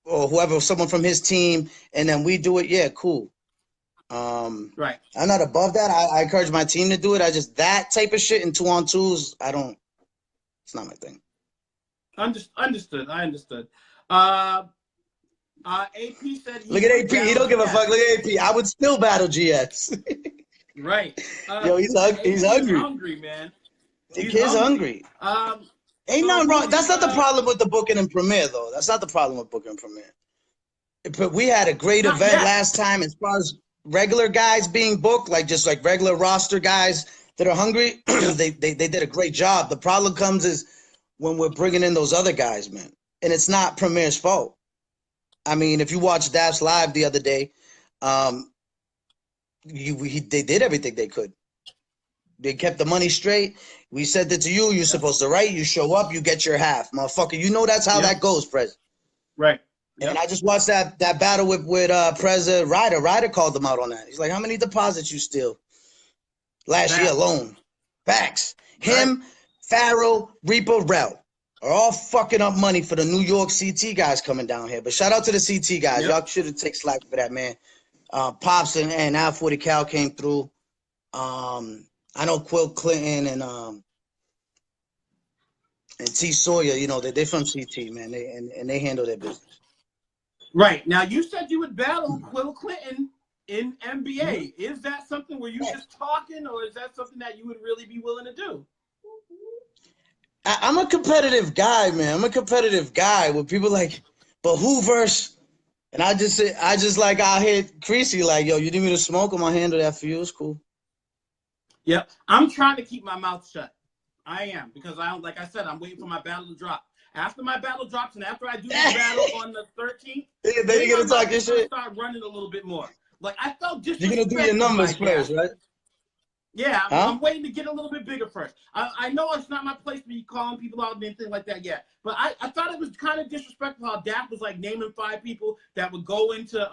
or whoever, someone from his team, and then we do it. Yeah, cool. Right. I'm not above that. I encourage my team to do it. I just that type of shit in 2-on-2s. It's not my thing. Understood. I understood. AP said Look at AP. He don't give a fuck. Look at AP. I would still battle GX. Right. Yo, he's hungry. He's hungry, man. The kid's hungry. Ain't nothing wrong. That's not the problem with the booking and premiere, though. That's not the problem with booking and premiere. But we had a great event last time as far as regular guys being booked, like just like regular roster guys that are hungry. they did a great job. The problem comes is when we're bringing in those other guys, man. And it's not Premier's fault. I mean, if you watched Daps Live the other day, they did everything they could. They kept the money straight. We sent it to you. You're supposed to write. You show up. You get your half, motherfucker. You know that's how that goes, Prez. Right. And I just watched that battle with Prez Ryder. Ryder called them out on that. He's like, how many deposits you steal last year alone? Facts. Him, Pharaoh, Reaper, Rel are all fucking up money for the New York CT guys coming down here. But shout out to the CT guys. Y'all should have taken slack for that, man. Pops and Al 40 Cal came through. I know Quill Clinton and T Sawyer, you know, they're from CT, man. They handle their business. Right. Now you said you would battle Quill Clinton in NBA. Is that something where you just talking, or is that something that you would really be willing to do? I'm a competitive guy, man. I'm a competitive guy with people like, but who verse? And I just like out here Creasy like, yo, you need me to smoke? I'm gonna handle that for you. It's cool. Yep. I'm trying to keep my mouth shut. I am, because like I said, I'm waiting for my battle to drop. After my battle drops and after I do the battle on the 13th, then you're gonna talk your shit. Start running a little bit more. Like I felt disrespected. You're gonna do your numbers first, right? Yeah, I'm waiting to get a little bit bigger first. I know it's not my place to be calling people out and anything like that yet, but I thought it was kind of disrespectful how Dap was like naming 5 people that would go into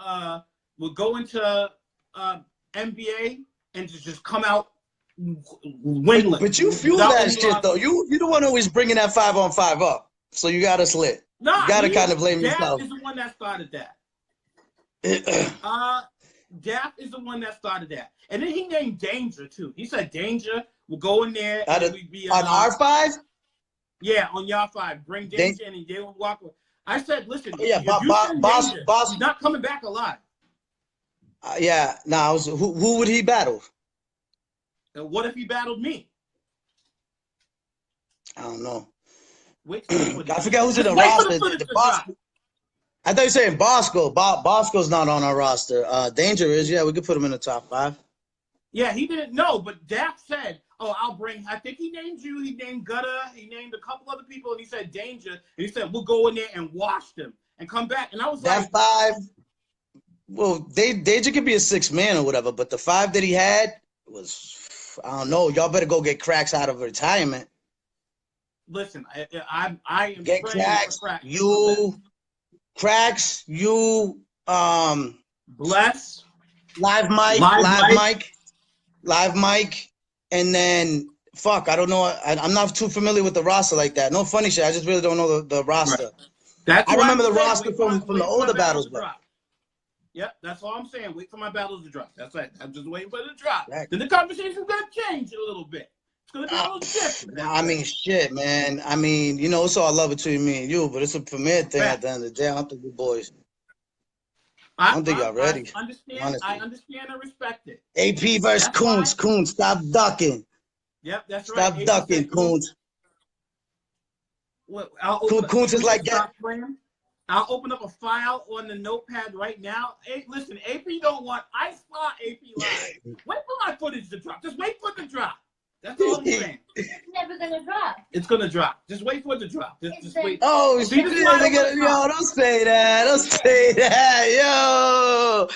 NBA and just come out winless. But you fuel that shit though. You the one always bringing that 5-on-5 up, so you got us lit. Nah, you gotta kind of blame yourself. Dap is the one that started that. Dap is the one that started that. And then he named Danger, too. He said Danger will go in there and we'd be on R5? Yeah, on y'all 5. Bring Danger in and they will walk with. I said, listen, Boss, he's not coming back alive. Who would he battle? And what if he battled me? I don't know. Wait, I forget who's in the roster. I thought you were saying Bosco. Bosco's not on our roster. Danger is. Yeah, we could put him in the top 5. Yeah, he didn't know, but Dap said, oh, I'll bring, I think he named you, he named Gutter, he named a couple other people, and he said Danger, and he said, we'll go in there and wash them and come back. And I was that 5, well, Danger could be a 6th man or whatever, but the 5 that he had was, I don't know, y'all better go get Cracks out of retirement. Listen, I am get Cracks, Cracks, Bless, Live Mike, and then fuck, I don't know. I'm not too familiar with the roster like that. No funny shit. I just really don't know the roster. Right. I remember the roster from the older battles, bro. Yep, that's all I'm saying. Wait for my battles to drop. That's right. I'm just waiting for it to drop. Exactly. Then the conversation's gonna change a little bit. It's gonna be a little different. I mean, shit, man. I mean, you know, it's all love between me and you, but it's a premiere thing at the end of the day. I don't think you boys. I don't think y'all ready. I understand and respect it. AP versus Coons. Coons, stop ducking. Yep, that's right. Stop ducking, Coons. Coons is like that. I'll open up a file on the notepad right now. Hey, listen, AP don't want. I saw AP live. Wait for my footage to drop. Just wait for it to drop. That's all I'm saying. It's never gonna drop. It's gonna drop. Just wait for it to drop. Just wait. Oh, shit. Yo, don't say that. Don't say that. Yo.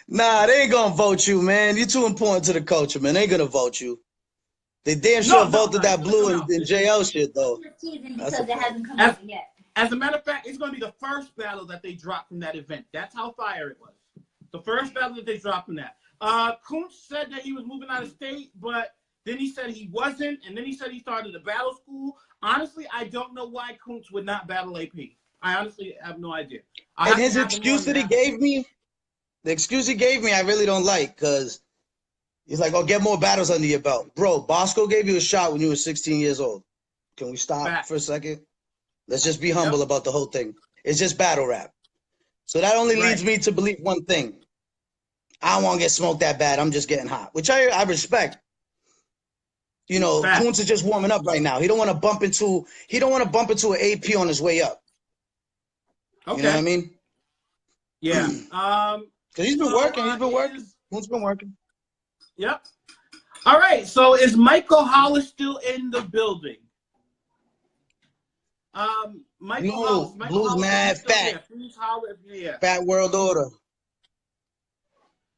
Nah, they ain't gonna vote you, man. You're too important to the culture, man. They ain't gonna vote you. They damn sure voted that blue and JL shit, though. Because it hasn't come out yet. As a matter of fact, it's gonna be the first battle that they dropped from that event. That's how fire it was. The first battle that they dropped from that. Kuntz said that he was moving out of state, but then he said he wasn't, and then he said he started a battle school. Honestly, I don't know why Kuntz would not battle AP. I honestly have no idea. And his excuse that he gave me, the excuse he gave me, I really don't like, because he's like, oh, get more battles under your belt. Bro, Bosco gave you a shot when you were 16 years old. Can we stop for a second? Let's just be humble about the whole thing. It's just battle rap. So that only leads me to believe one thing. I don't want to get smoked that bad. I'm just getting hot, which I respect. You know, Coons is just warming up right now. He don't want to bump into an AP on his way up. Okay. You know what I mean? Yeah. Because he's been working. Coons been working. Yep. All right. So is Michael Hollis still in the building? Michael Hollis. Blues mad fat. Yeah. Fat World Order.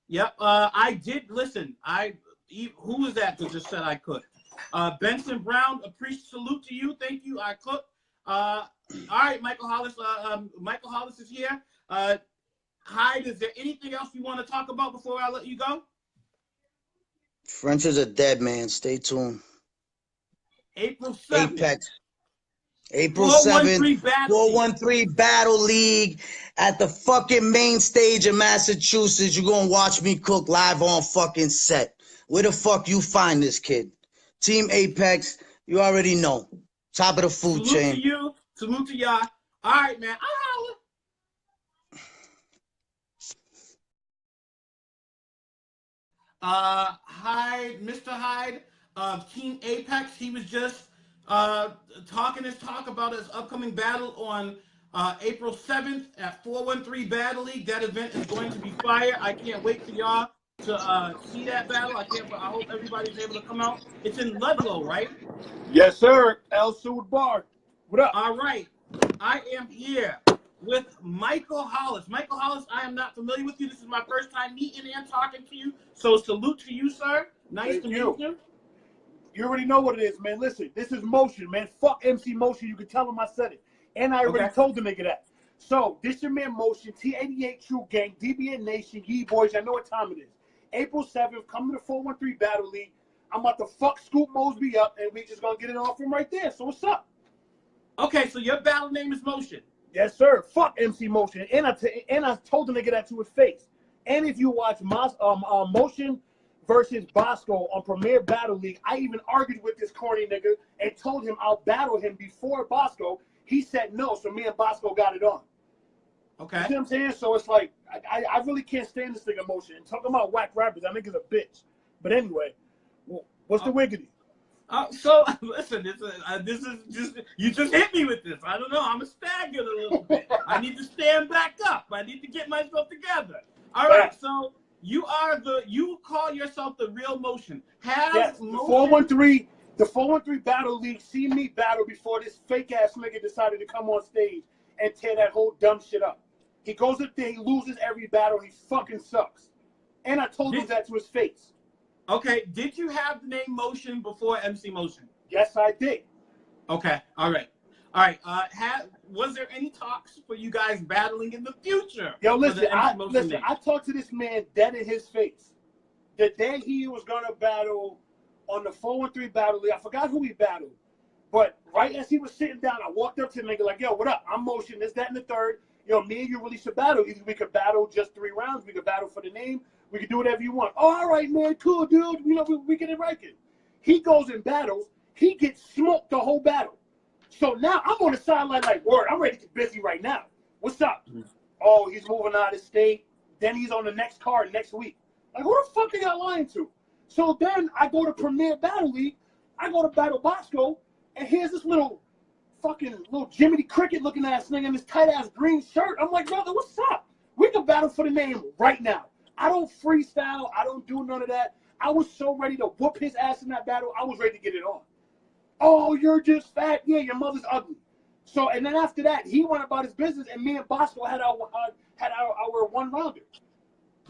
Yep. I did listen. Who was that that just said I could? Benson Brown, appreciate salute to you. Thank you. I cook. All right, Michael Hollis. Michael Hollis is here. Hyde, is there anything else you want to talk about before I let you go? Phranch is a dead man. Stay tuned. April 7th. Apex. April 7th. 413 Battle League at the fucking main stage in Massachusetts. You're going to watch me cook live on fucking set. Where the fuck you find this kid? Team Apex, you already know. Top of the food chain. Salute to you. Salute to y'all. All right, man. I'll holler. Hyde, Mr. Hyde of Team Apex, he was just talking his talk about his upcoming battle on April 7th at 413 Battle League. That event is going to be fire. I can't wait for y'all to see that battle. I hope everybody's able to come out. It's in Ludlow, right? Yes, sir. El Sud Bar. What up? All right. I am here with Michael Hollis. Michael Hollis, I am not familiar with you. This is my first time meeting and talking to you. So salute to you, sir. Nice to meet you. You already know what it is, man. Listen, this is Motion, man. Fuck MC Motion. You can tell him I said it. And I already told the nigga that. So, this your man Motion, T88 True Gang, DBN Nation, Ye Boys. I know what time it is. April 7th, come to the 413 Battle League. I'm about to fuck Skoot Mosby up, and we just gonna get it off from right there. So, what's up? Okay, so your battle name is Motion. Yes, sir. Fuck MC Motion. And I told the nigga that to his face. And if you watch Motion versus Bosco on Premier Battle League, I even argued with this corny nigga and told him I'll battle him before Bosco. He said no, so me and Bosco got it on. Okay. You see what I'm saying? So it's like, I really can't stand this nigga Motion. And talking about whack rappers, that nigga's a bitch. But anyway, what's the wiggity? So listen, this is just you just hit me with this. I don't know. I'm a staggered a little bit. I need to stand back up. I need to get myself together. All right. So you call yourself the real Motion. Yes, Motion... the 413 Battle League see me battle before this fake ass nigga decided to come on stage and tear that whole dumb shit up. He goes up there, he loses every battle, he fucking sucks. And I told him that to his face. Okay, did you have the name Motion before MC Motion? Yes, I did. Okay, all right. Was there any talks for you guys battling in the future? Yo, listen, I talked to this man dead in his face. The day he was going to battle on the 413 Battle League, I forgot who he battled. But right as he was sitting down, I walked up to the nigga like, yo, what up? I'm Motion, this, that, and the third. Yo, me and you really should battle. Either we could battle just 3 rounds, we could battle for the name, we could do whatever you want. Oh, all right, man, cool, dude. You know, we get it right. He goes and battles. He gets smoked the whole battle. So now I'm on the sideline like, word, I'm ready to get busy right now. What's up? Oh, he's moving out of state. Then he's on the next card next week. Like, who the fuck are y'all lying to? So then I go to Premier Battle League. I go to battle Bosco. And here's this little Jiminy Cricket looking ass nigga in this tight ass green shirt. I'm like, brother, what's up? We can battle for the name right now. I don't freestyle. I don't do none of that. I was so ready to whoop his ass in that battle. I was ready to get it on. Oh, you're just fat. Yeah, your mother's ugly. So, and then after that, he went about his business, and me and Bosco had our one rounder.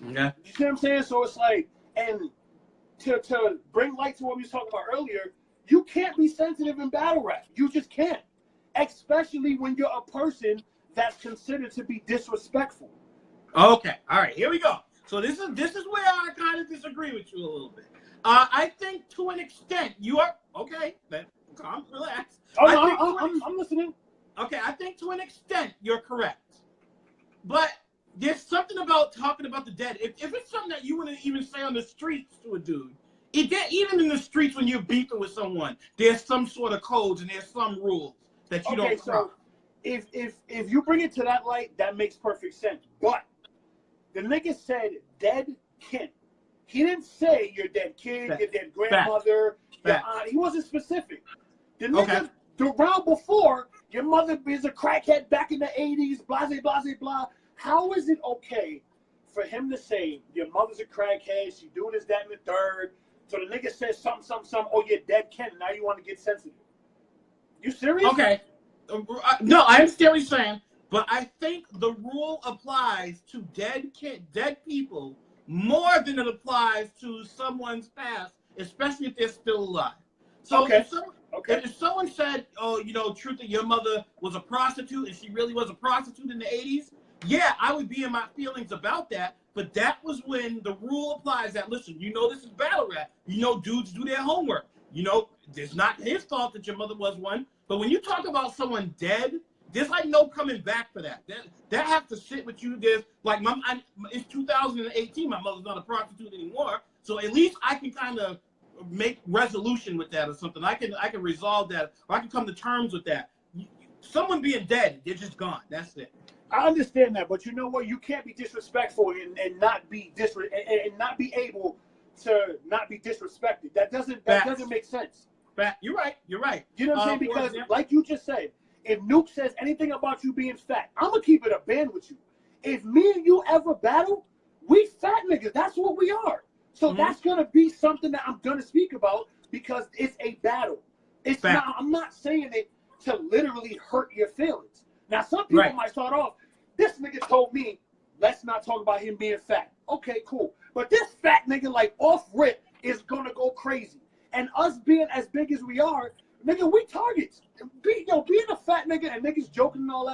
Yeah. You see what I'm saying? So it's like, and to bring light to what we was talking about earlier, you can't be sensitive in battle rap. You just can't. Especially when you're a person that's considered to be disrespectful. Okay. All right. Here we go. So this is where I kind of disagree with you a little bit. I think to an extent you are okay. Calm, relax. Oh, I'm listening. Okay, I think to an extent you're correct, but there's something about talking about the dead. If it's something that you wouldn't even say on the streets to a dude, even in the streets when you're beefing with someone, there's some sort of codes and there's some rules that you don't cross. if you bring it to that light, that makes perfect sense. But the nigga said dead kin. He didn't say your dead kid, your dead grandmother, your aunt. He wasn't specific. The nigga the round before, your mother is a crackhead back in the 80s, blah, blah, blah, blah. How is it okay for him to say your mother's a crackhead, she doing this, that, and the third? So the nigga says something, oh, you're dead kin. Now you want to get sensitive. You serious? Okay. No, I understand what you're saying, but I think the rule applies to dead people more than it applies to someone's past, especially if they're still alive. So if someone said, oh, you know, truth that your mother was a prostitute and she really was a prostitute in the 80s, yeah, I would be in my feelings about that. But that was when the rule applies that, listen, you know, this is battle rap. You know, dudes do their homework. You know, it's not his fault that your mother was one. But when you talk about someone dead, there's like no coming back for that. That has to sit with you. There's like, it's 2018. My mother's not a prostitute anymore. So at least I can kind of make resolution with that or something. I can resolve that, or I can come to terms with that. Someone being dead, they're just gone. That's it. I understand that, but you know what? You can't be disrespectful and not be and not be able to not be disrespected. That doesn't make sense. You're right. You're right. You know what I'm saying? Because like you just said, if Nuke says anything about you being fat, I'm gonna keep it a band with you. If me and you ever battle, we fat niggas. That's what we are. So that's gonna be something that I'm gonna speak about because it's a battle. It's not. I'm not saying it to literally hurt your feelings. Now, some people might start off. This nigga told me, let's not talk about him being fat. Okay, cool. But this fat nigga, like off rip, is gonna go crazy. And us being as big as we are, nigga, we targets. Being a fat nigga and niggas joking and all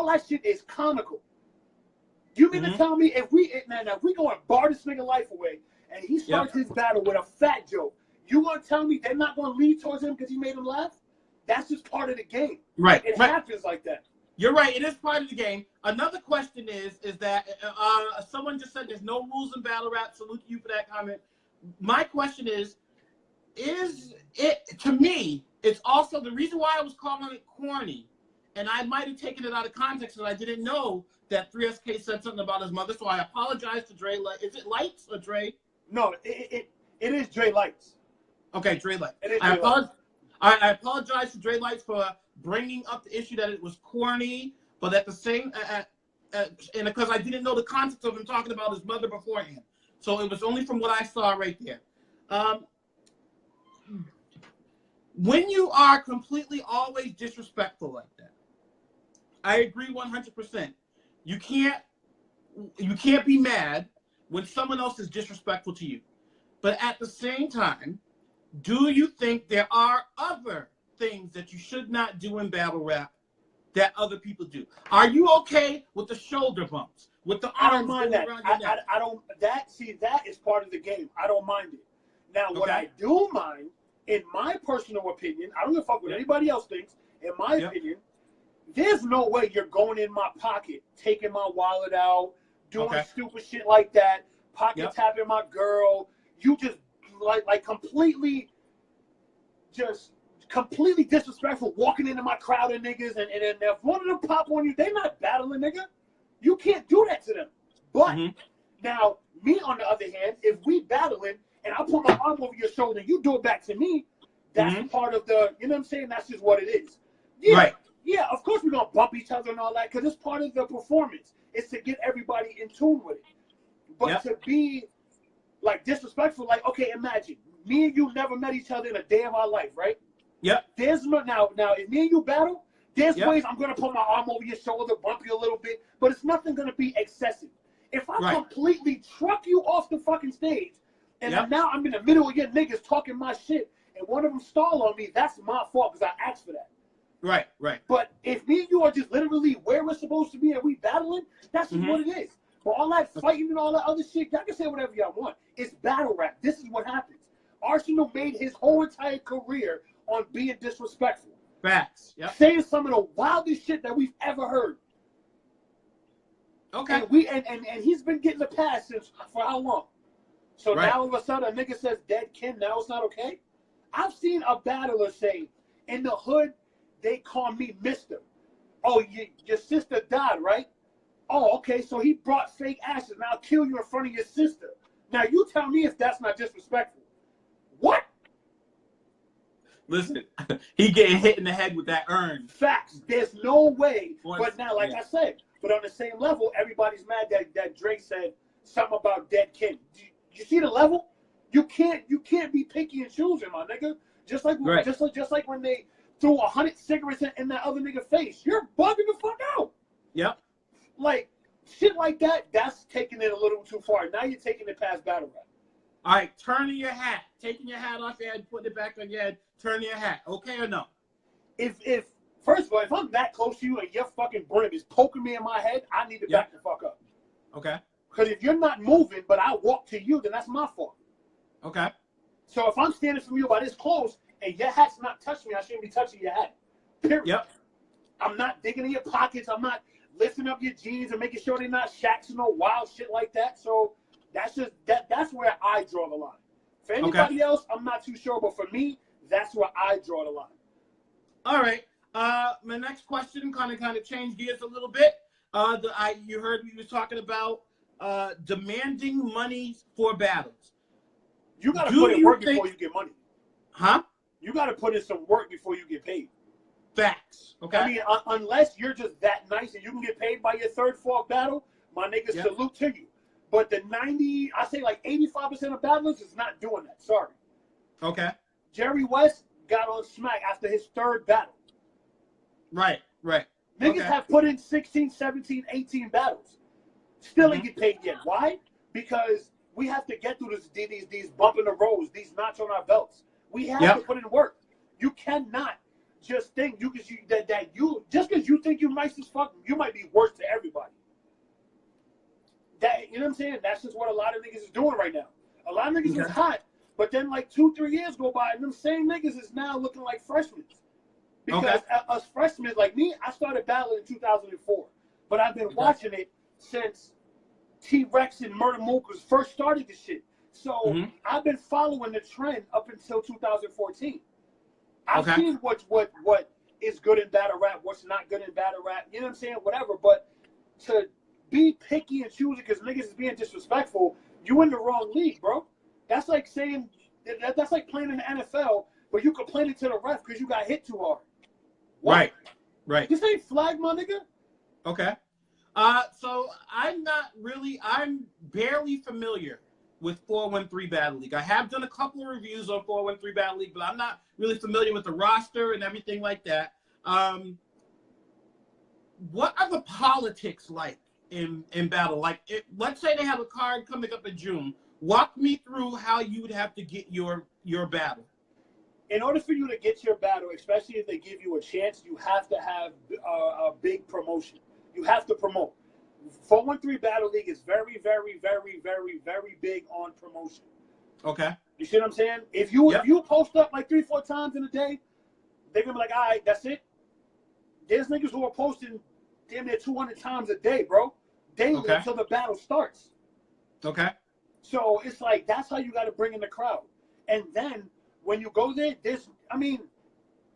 that shit is comical. You mean to tell me if we go and bar this nigga life away and he starts his battle with a fat joke, you gonna tell me they're not gonna lead towards him because he made him laugh? That's just part of the game. Right. It happens like that. You're right. It is part of the game. Another question is that someone just said there's no rules in battle rap. Salute you for that comment. My question is it, to me, it's also the reason why I was calling it corny, and I might have taken it out of context and I didn't know that 3SK said something about his mother, so I apologize to Dre. Is it Lights or Dre? No, it is Dre Lights. Okay, Dre Lights. It is Dre Lights. I apologize to Dre Lights for bringing up the issue that it was corny, but at the same, and because I didn't know the context of him talking about his mother beforehand. So it was only from what I saw right there. When you are completely always disrespectful like that, I agree 100%. You can't be mad when someone else is disrespectful to you. But at the same time, do you think there are other things that you should not do in battle rap that other people do? Are you okay with the shoulder bumps, with the arms? I don't mind that. I don't. That is part of the game. I don't mind it. Now, what I do mind, in my personal opinion, I don't give a fuck what anybody else thinks. In my opinion, there's no way you're going in my pocket, taking my wallet out, doing stupid shit like that, pocket tapping my girl. You just like completely disrespectful, walking into my crowd of niggas, and if one of them pop on you, they not battling, nigga. You can't do that to them. But now, me on the other hand, if we battling and I put my arm over your shoulder, you do it back to me, that's part of the, you know what I'm saying? That's just what it is. Yeah, right. Yeah, of course we're going to bump each other and all that because it's part of the performance. It's to get everybody in tune with it. But to be, like, disrespectful, like, okay, imagine, me and you never met each other in a day of our life, right? Yep. There's no, now, if me and you battle, there's ways I'm going to put my arm over your shoulder, bump you a little bit, but it's nothing going to be excessive. If I completely truck you off the fucking stage, and now I'm in the middle of your niggas talking my shit, and one of them stall on me, that's my fault because I asked for that. Right, right. But if me and you are just literally where we're supposed to be and we battling, that's just what it is. But all that fighting and all that other shit, y'all can say whatever y'all want. It's battle rap. This is what happens. Arsenal made his whole entire career on being disrespectful. Facts. Yep. Saying some of the wildest shit that we've ever heard. Okay. And he's been getting the pass since for how long? So now all of a sudden a nigga says dead kin, now it's not okay? I've seen a battler say, in the hood, they call me Mister. oh, your sister died, right? Oh, okay, so he brought fake ashes. Now I'll kill you in front of your sister. Now you tell me if that's not disrespectful. What? Listen, he getting hit in the head with that urn. Facts. There's no way. Once, but now, like I said, but on the same level, everybody's mad that Drake said something about dead kid. You see the level? You can't be picky and choosing, my nigga. Just like when they threw 100 cigarettes in that other nigga face. You're bugging the fuck out. Yep. Like shit like that. That's taking it a little too far. Now you're taking it past battle rap. All right, turning your hat, taking your hat off your head, putting it back on your head, turning your hat. Okay or no? If first of all, if I'm that close to you and your fucking brim is poking me in my head, I need to back the fuck up. Okay. Because if you're not moving, but I walk to you, then that's my fault. Okay. So if I'm standing from you by this close and your hat's not touching me, I shouldn't be touching your hat. Period. Yep. I'm not digging in your pockets. I'm not lifting up your jeans and making sure they're not shacks and no wild shit like that. So that's just that's where I draw the line. For anybody else, I'm not too sure, but for me, that's where I draw the line. All right. My next question kind of changed gears a little bit. You heard we was talking about demanding money for battles. You got to put in work before you get money. Huh? You got to put in some work before you get paid. Facts. Okay. I mean, unless you're just that nice and you can get paid by your third, fourth battle, my niggas, salute to you. But the 85% of battlers is not doing that. Sorry. Okay. Jerry West got on smack after his third battle. Right. Niggas have put in 16, 17, 18 battles. Still ain't get paid yet. Why? Because we have to get through these bump in the roads, these knots on our belts. We have to put in work. You cannot just think just because you think you're nice as fuck, you might be worse to everybody. You know what I'm saying? That's just what a lot of niggas is doing right now. A lot of niggas is hot, but then like 2-3 years go by, and them same niggas is now looking like freshmen. Because us freshmen, like me, I started battling in 2004, but I've been watching it since T-Rex and Murder Mookers first started this shit. So I've been following the trend up until 2014. I've seen what is good in battle rap, what's not good in battle rap. You know what I'm saying? Whatever. But to be picky and choosy because niggas is being disrespectful, you in the wrong league, bro. That's like saying that's like playing in the NFL, but you complaining to the ref because you got hit too hard. What? Right. This ain't flag, my nigga. Okay. So I'm barely familiar with 413 Battle League. I have done a couple of reviews on 413 Battle League, but I'm not really familiar with the roster and everything like that. What are the politics like in battle? Like, let's say they have a card coming up in June. Walk me through how you would have to get your battle. In order for you to get your battle, especially if they give you a chance, you have to have a big promotion. You have to promote. 413 Battle League is very, very, very, very, very big on promotion. Okay. You see what I'm saying? If you post up like 3-4 times in a day, they're gonna be like, all right, that's it. There's niggas who are posting damn near 200 times a day, bro, daily until the battle starts. Okay. So it's like that's how you got to bring in the crowd. And then when you go there,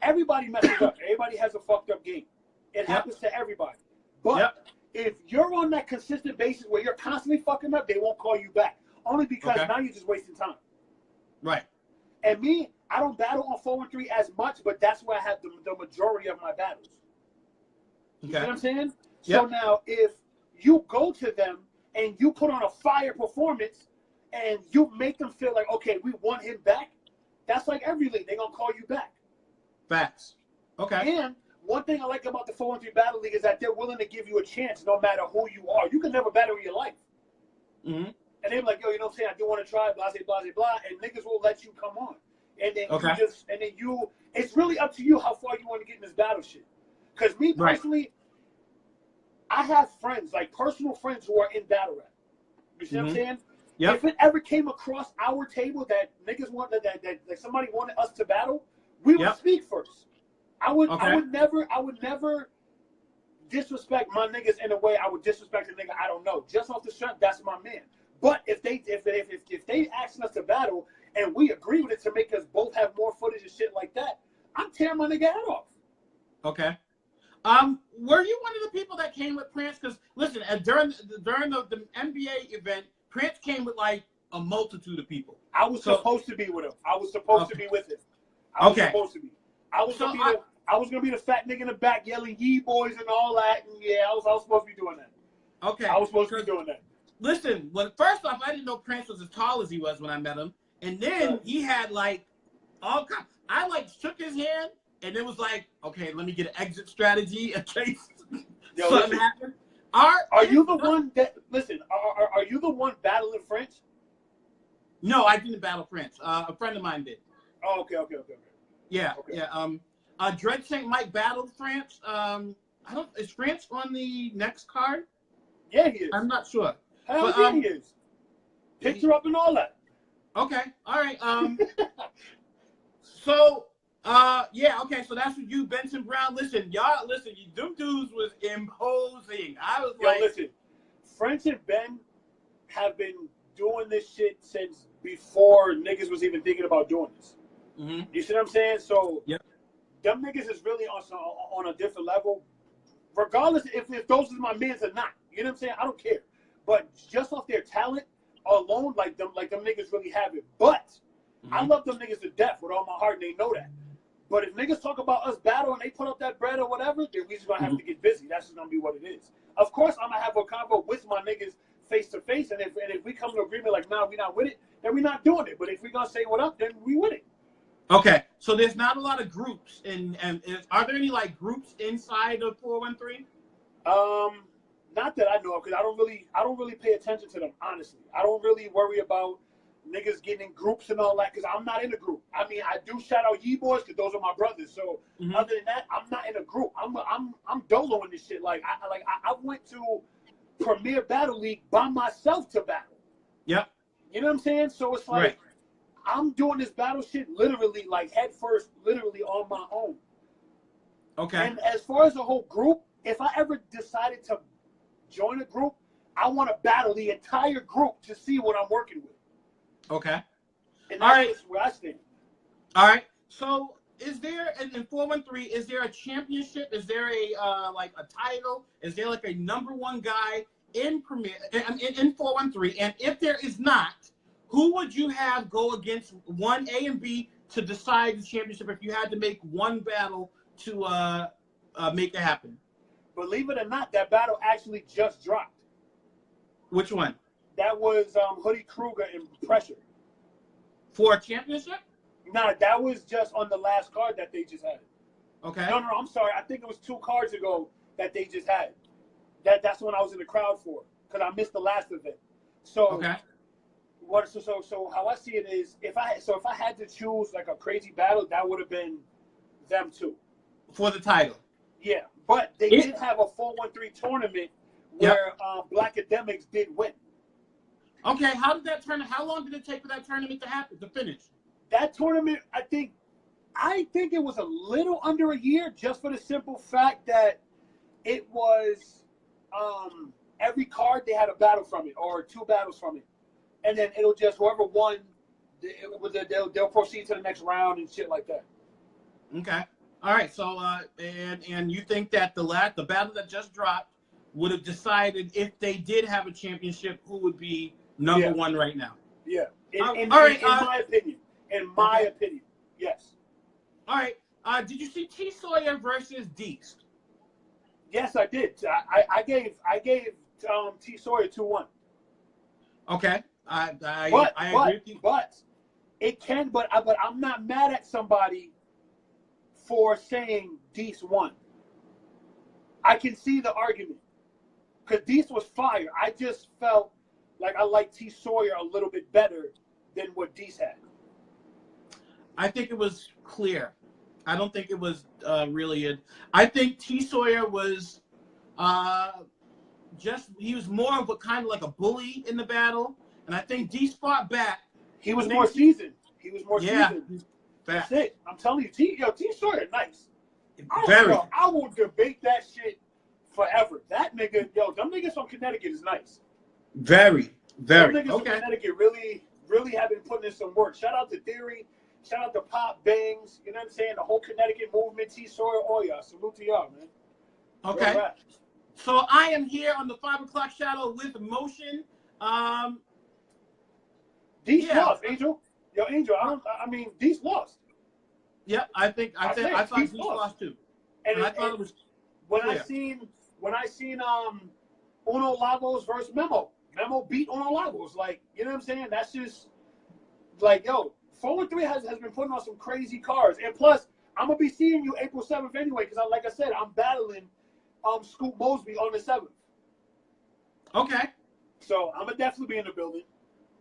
everybody messes up. Everybody has a fucked up game. It happens to everybody. But if you're on that consistent basis where you're constantly fucking up, they won't call you back. Only because now you're just wasting time. Right. And me, I don't battle on 413 as much, but that's where I have the majority of my battles. You see what I'm saying? So now if you go to them and you put on a fire performance and you make them feel like, okay, we want him back, that's like every league. They're going to call you back. Facts. Okay. And one thing I like about the 413 Battle League is that they're willing to give you a chance no matter who you are. You can never battle in your life. And they're like, yo, you know what I'm saying? I do want to try, blah, blah, blah, blah. And niggas will let you come on. And then it's really up to you how far you want to get in this battle shit. Because me personally, I have friends, like personal friends who are in battle rap. You see what I'm saying? Yep. If it ever came across our table that niggas wanted that somebody wanted us to battle, we would speak first. I would never disrespect my niggas in a way I would disrespect a nigga I don't know. Just off the strength, that's my man. But if they asking us to battle and we agree with it to make us both have more footage and shit like that, I'm tearing my nigga head off. Okay. Were you one of the people that came with Phranch? Because listen, during the NBA event, Phranch came with like a multitude of people. I was supposed to be with him. I was supposed to be with him. I was supposed to be. I was gonna be the fat nigga in the back yelling "Ye boys" and all that. And yeah, I was supposed to be doing that. Okay. I was supposed to be doing that. Listen, first off, I didn't know Phranch was as tall as he was when I met him, and then he had like all kinds. I like shook his hand, and it was like, okay, let me get an exit strategy in case something happened. Are you the one that listen? Are you the one battling Phranch? No, I didn't battle Phranch. A friend of mine did. Oh, okay. Yeah, okay. yeah. Dred St. Mike battled Phranch. Is Phranch on the next card? Yeah, he is. I'm not sure. Hell yeah, he is. Picture up and all that. Okay, all right. So, yeah, okay. So that's what you, Benson Brown. Listen, them dudes was imposing. I was like, listen, Phranch and Ben have been doing this shit since before niggas was even thinking about doing this. Mm-hmm. You see what I'm saying? So, yep. Them niggas is really on a different level. Regardless if those are my mans or not. You know what I'm saying? I don't care. But just off their talent alone, like them niggas really have it. But I love them niggas to death with all my heart, and they know that. But if niggas talk about us battle and they put up that bread or whatever, then we just gonna have to get busy. That's just gonna be what it is. Of course, I'm gonna have a convo with my niggas face to face, and if we come to agreement like, nah, we not with it, then we not doing it. But if we gonna say what up, then we with it. Okay, so there's not a lot of groups, and are there any like groups inside of 413? Not that I know of, because I don't really pay attention to them, honestly. I don't really worry about niggas getting in groups and all that, because I'm not in a group. I mean, I do shout out Ye boys, because those are my brothers. So other than that, I'm not in a group. I'm doloing this shit. Like I went to Premier Battle League by myself to battle. Yep. You know what I'm saying? So it's like. Right. I'm doing this battle shit literally, like head first, literally on my own. Okay. And as far as the whole group, if I ever decided to join a group, I want to battle the entire group to see what I'm working with. Okay. And that's where I stand. All right. So is there, in 413, is there a championship? Is there a like a title? Is there like a #1 guy in Premier in 413? And if there is not, who would you have go against one A and B to decide the championship if you had to make one battle to make it happen? Believe it or not, that battle actually just dropped. Which one? That was Hoodie Kruger and Pressure. For a championship? Nah, that was just on the last card that they just had. Okay. No, I'm sorry. I think it was 2 cards ago that they just had. That's when I was in the crowd for, because I missed the last event. So okay. So how I see it is, if I had to choose like a crazy battle, that would have been them two for the title. Yeah, but they did have a 413 tournament where Black Academics did win. Okay, how did that turn? How long did it take for that tournament to happen, to finish? That tournament, I think it was a little under a year, just for the simple fact that it was every card they had a battle from it or 2 battles from it. And then it'll just, whoever won, they'll proceed to the next round and shit like that. Okay. All right. So, and you think that the battle that just dropped would have decided if they did have a championship, who would be #1 right now? Yeah. In my opinion, yes. All right. Did you see T. Sawyer versus Deest? Yes, I did. I gave T. Sawyer 2-1. Okay. I agree with you. But it can. But I'm not mad at somebody for saying Deest won. I can see the argument because Deest was fire. I just felt like I liked T. Sawyer a little bit better than what Deest had. I think it was clear. I don't think it was really I think T. Sawyer was he was more of a kind of like a bully in the battle. And I think Deest fought back. He was more seasoned. seasoned. That's it. I'm telling you, T. Sawyer nice. I will debate that shit forever. That nigga, them niggas from Connecticut is nice. Very. Them niggas from Connecticut really have been putting in some work. Shout out to Theory. Shout out to Pop Bangs. You know what I'm saying? The whole Connecticut movement, T. Sawyer, all y'all. Salute to y'all, man. Okay. Go back. So I am here on the 5 o'clock shadow with Motiion. Deez lost, Angel. Yo, Angel, I mean, Deez lost. Yeah, I thought Deez lost too. And I thought it was when clear. I seen Uno Lagos versus Memo beat Uno Lagos. Like, you know what I'm saying? That's just like, yo, 4-3 has been putting on some crazy cards. And plus, I'm gonna be seeing you April 7th anyway, because like I said, I'm battling Skoot Mosby on the 7th. Okay. So I'm gonna definitely be in the building.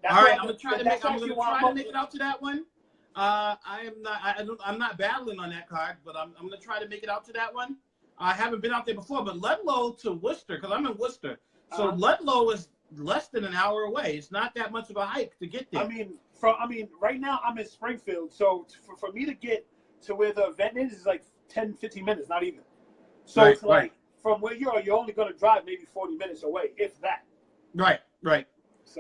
All right, I'm gonna try to make it out to that one. I'm not battling on that card, but I'm gonna try to make it out to that one. I haven't been out there before, but Ludlow to Worcester, because I'm in Worcester. So Ludlow is less than an hour away. It's not that much of a hike to get there. I mean, right now I'm in Springfield, so for me to get to where the event is like 10, 15 minutes, not even. So it's like from where you're only gonna drive maybe 40 minutes away, if that. Right.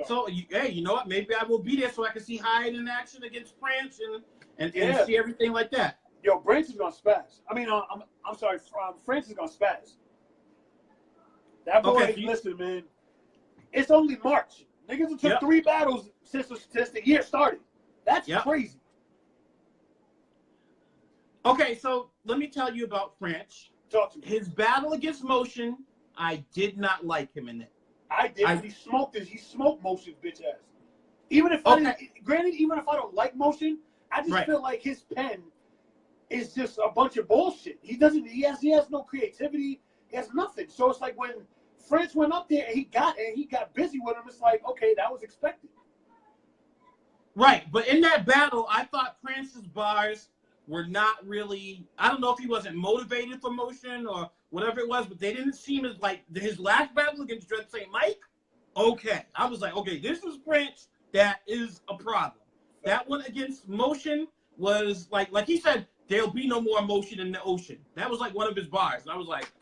So hey, you know what? Maybe I will be there so I can see Hyde in action against Phranch and see everything like that. Yo, Branch is gonna spaz. I mean, I'm sorry, Phranch is gonna spaz. That boy, listen, man. It's only March. Niggas have took 3 battles since the year started. That's crazy. Okay, so let me tell you about Phranch. Talk to me. His battle against Motiion, I did not like him in it. I did. He smoked Motiion's bitch ass. Even if even if I don't like Motiion, I just feel like his pen is just a bunch of bullshit. He has no creativity. He has nothing. So it's like when Phranch went up there and he got busy with him, it's like, okay, that was expected. Right, but in that battle, I thought Phranch's bars were not really, I don't know if he wasn't motivated for Motiion or whatever it was, but they didn't seem as like his last battle against Dread St. Mike. Okay. I was like, okay, this is Phranch. That is a problem. That one against Motiion was like he said, there'll be no more motion in the ocean. That was like one of his bars. And I was like,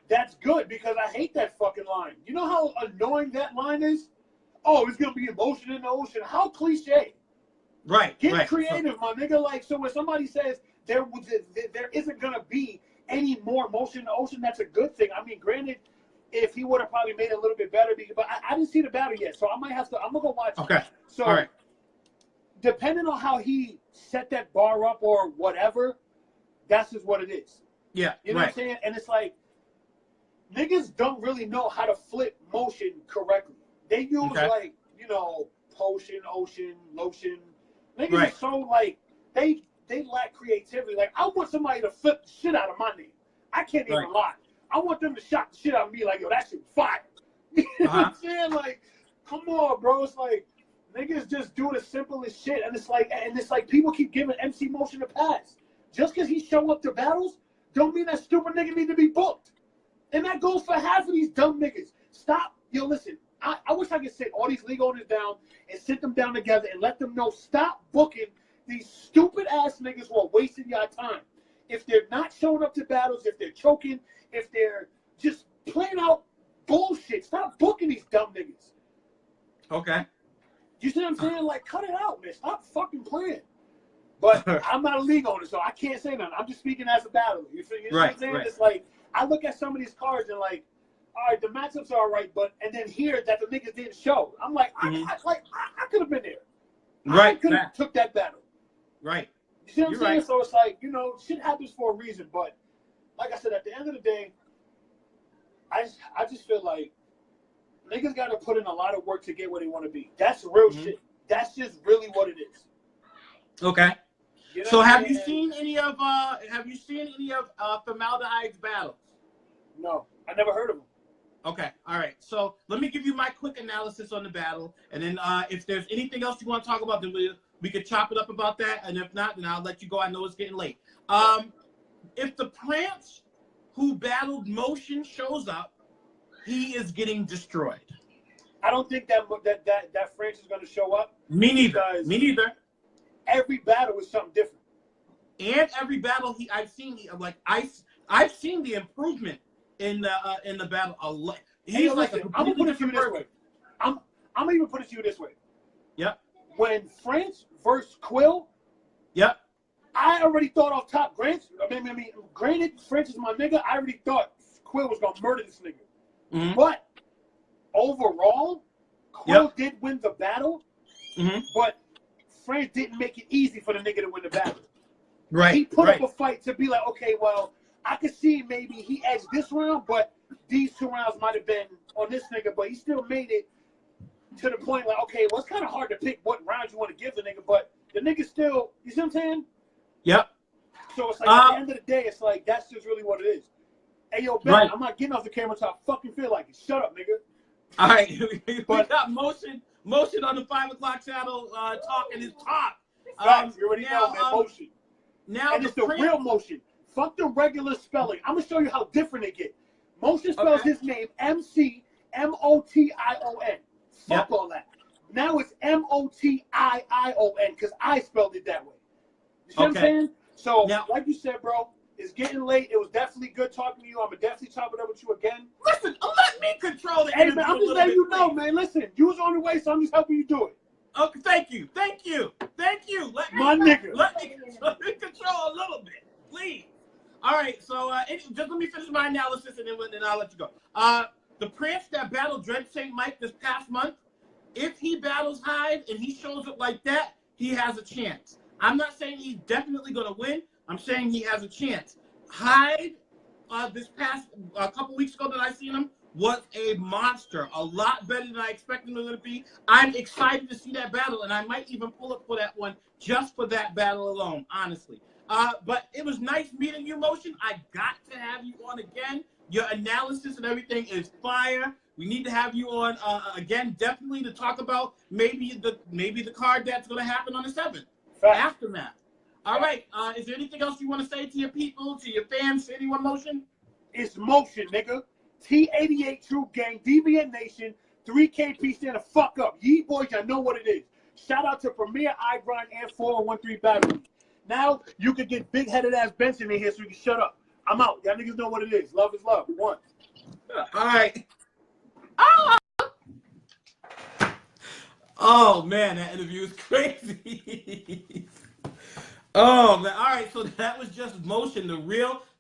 that's good, because I hate that fucking line. You know how annoying that line is? Oh, it's going to be emotion in the ocean. How cliche. Right. Get creative, my nigga. Like, so when somebody says there isn't going to be any more motion in the ocean, that's a good thing. I mean, granted, if he would have probably made it a little bit better, but I didn't see the battle yet, so I'm going to go watch it. Okay. So, all right. Depending on how he set that bar up or whatever, that's just what it is. Yeah, you know what I'm saying? And it's like, niggas don't really know how to flip motion correctly. They use like, you know, potion, ocean, lotion. Niggas are so like, they lack creativity. Like, I want somebody to flip the shit out of my name. I can't even lie. I want them to shot the shit out of me like, yo, that shit fire. You know what I'm saying? Like, come on, bro. It's like, niggas just do the simplest shit. And it's like people keep giving MC Motion a pass. Just because he show up to battles, don't mean that stupid nigga need to be booked. And that goes for half of these dumb niggas. Stop. Yo, listen, I wish I could sit all these league owners down and sit them down together and let them know, stop booking these stupid ass niggas who are wasting your time. If they're not showing up to battles, if they're choking, if they're just playing out bullshit, stop booking these dumb niggas. Okay. You see what I'm saying? Like, cut it out, man. Stop fucking playing. But I'm not a league owner, so I can't say nothing. I'm just speaking as a battler. You know what I'm saying? It's like, I look at some of these cards and like, all right, the matchups are all right, and then hear that the niggas didn't show. I'm like, I could have been there. Right. I could have took that battle. Right. You see what I'm saying? So it's like, you know, shit happens for a reason. But like I said, at the end of the day, I just feel like niggas got to put in a lot of work to get where they want to be. That's real shit. That's just really what it is. Okay. You know so have you seen any of Formaldehyde's battles? No, I never heard of them. Okay, all right. So let me give you my quick analysis on the battle, and then if there's anything else you want to talk about, then we could chop it up about that, and if not, then I'll let you go. I know it's getting late. If the Phranch who battled Motiion shows up, he is getting destroyed. I don't think that Phranch is going to show up. Me neither. Every battle is something different. And every battle I've seen the improvement in the battle a lot. He's like I'm gonna put it to you this way. I'm gonna even put it to you this way. Yep. When Phranch versus Quill. Yep. I already thought off top. Granted, Phranch is my nigga. I already thought Quill was gonna murder this nigga. Mm-hmm. But overall, Quill did win the battle. Mm-hmm. But Phranch didn't make it easy for the nigga to win the battle. Right. He put up a fight to be like, okay, well, I could see maybe he edged this round, but these 2 rounds might have been on this nigga. But he still made it to the point like, okay, well, it's kind of hard to pick what round you want to give the nigga, but the nigga still, you see what I'm saying? Yep. So it's like at the end of the day, it's like that's just really what it is. Hey, yo, Ben, I'm not getting off the camera until I fucking feel like it. Shut up, nigga. All right. We got motion on the 5 o'clock channel talking his talk. You already know, man, motion. Now and it's the real motion. Fuck the regular spelling. I'm going to show you how different it gets. Motion spells his name MCMOTION. Fuck all that. Now it's MOTIION because I spelled it that way. You see what I'm saying? So, now, like you said, bro, it's getting late. It was definitely good talking to you. I'm going to definitely chop it up with you again. Listen, let me control it. Hey, man, I'm just letting you know, man. Listen, you was on the way, so I'm just helping you do it. Okay, thank you. Let me control a little bit, please. All right, so just let me finish my analysis, and then I'll let you go. The Phranch that battled Dread St. Mike this past month, if he battles Hyde and he shows up like that, he has a chance. I'm not saying he's definitely going to win. I'm saying he has a chance. Hyde, this past a couple weeks ago that I seen him, was a monster. A lot better than I expected him to be. I'm excited to see that battle, and I might even pull up for that one just for that battle alone, honestly. But it was nice meeting you, Motion. I got to have you on again. Your analysis and everything is fire. We need to have you on again, definitely to talk about maybe the card that's going to happen on the 7th. Aftermath. All right. Is there anything else you want to say to your people, to your fans, to anyone, Motion? It's Motion, nigga. T88 Troop Gang, DBN Nation, 3KP, stand the fuck up. Ye boys, y'all know what it is. Shout out to Premier, iGrind, and 4013 Battery. Now, you can get big-headed ass Benson in here so you can shut up. I'm out. Y'all niggas know what it is. Love is love. One. All right. Oh, man, that interview is crazy. Oh, man. All right, so that was just Motion,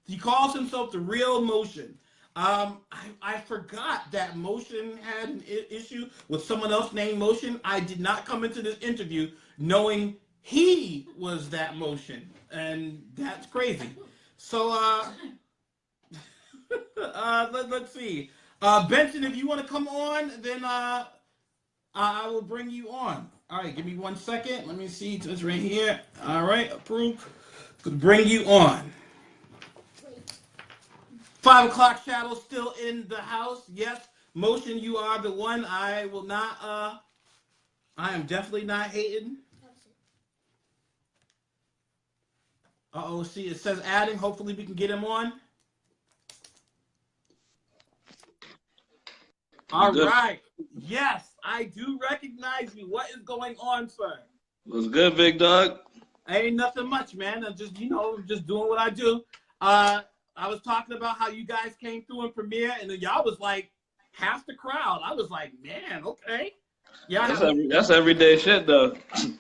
he calls himself the real Motion. I forgot that Motion had an issue with someone else named Motion. I did not come into this interview knowing he was that Motion, and that's crazy. So, let's see. Benson, if you want to come on, then I will bring you on. All right, give me 1 second. Let me see. It's right here. All right, approved. Could bring you on. 5 o'clock shadow still in the house. Yes, Motion, you are the one. I will not. I am definitely not hating. See, it says adding. Hopefully, we can get him on. All right. Yes, I do recognize you. What is going on, sir? What's good, big dog? Ain't nothing much, man. I'm just, just doing what I do. I was talking about how you guys came through in Premiere, and y'all was like half the crowd. I was like, man, okay. Yeah, that's everyday shit, though.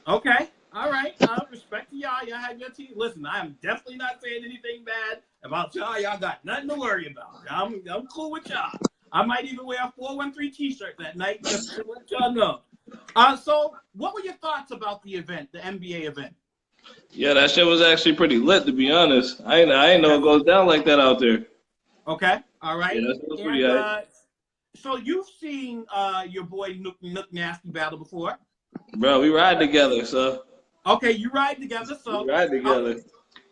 Okay. All right. Respect to y'all. Y'all have your team. Listen, I'm definitely not saying anything bad about y'all. Y'all got nothing to worry about. I'm cool with y'all. I might even wear a 413 t-shirt that night just to let y'all know. So what were your thoughts about the event, the NBA event? Yeah, that shit was actually pretty lit, to be honest. I ain't know it goes down like that out there. Okay. All right. Yeah, that was pretty high. So you've seen your boy Nook Nasty battle before? Bro, we ride together, so. Okay, you ride together, so. We ride together.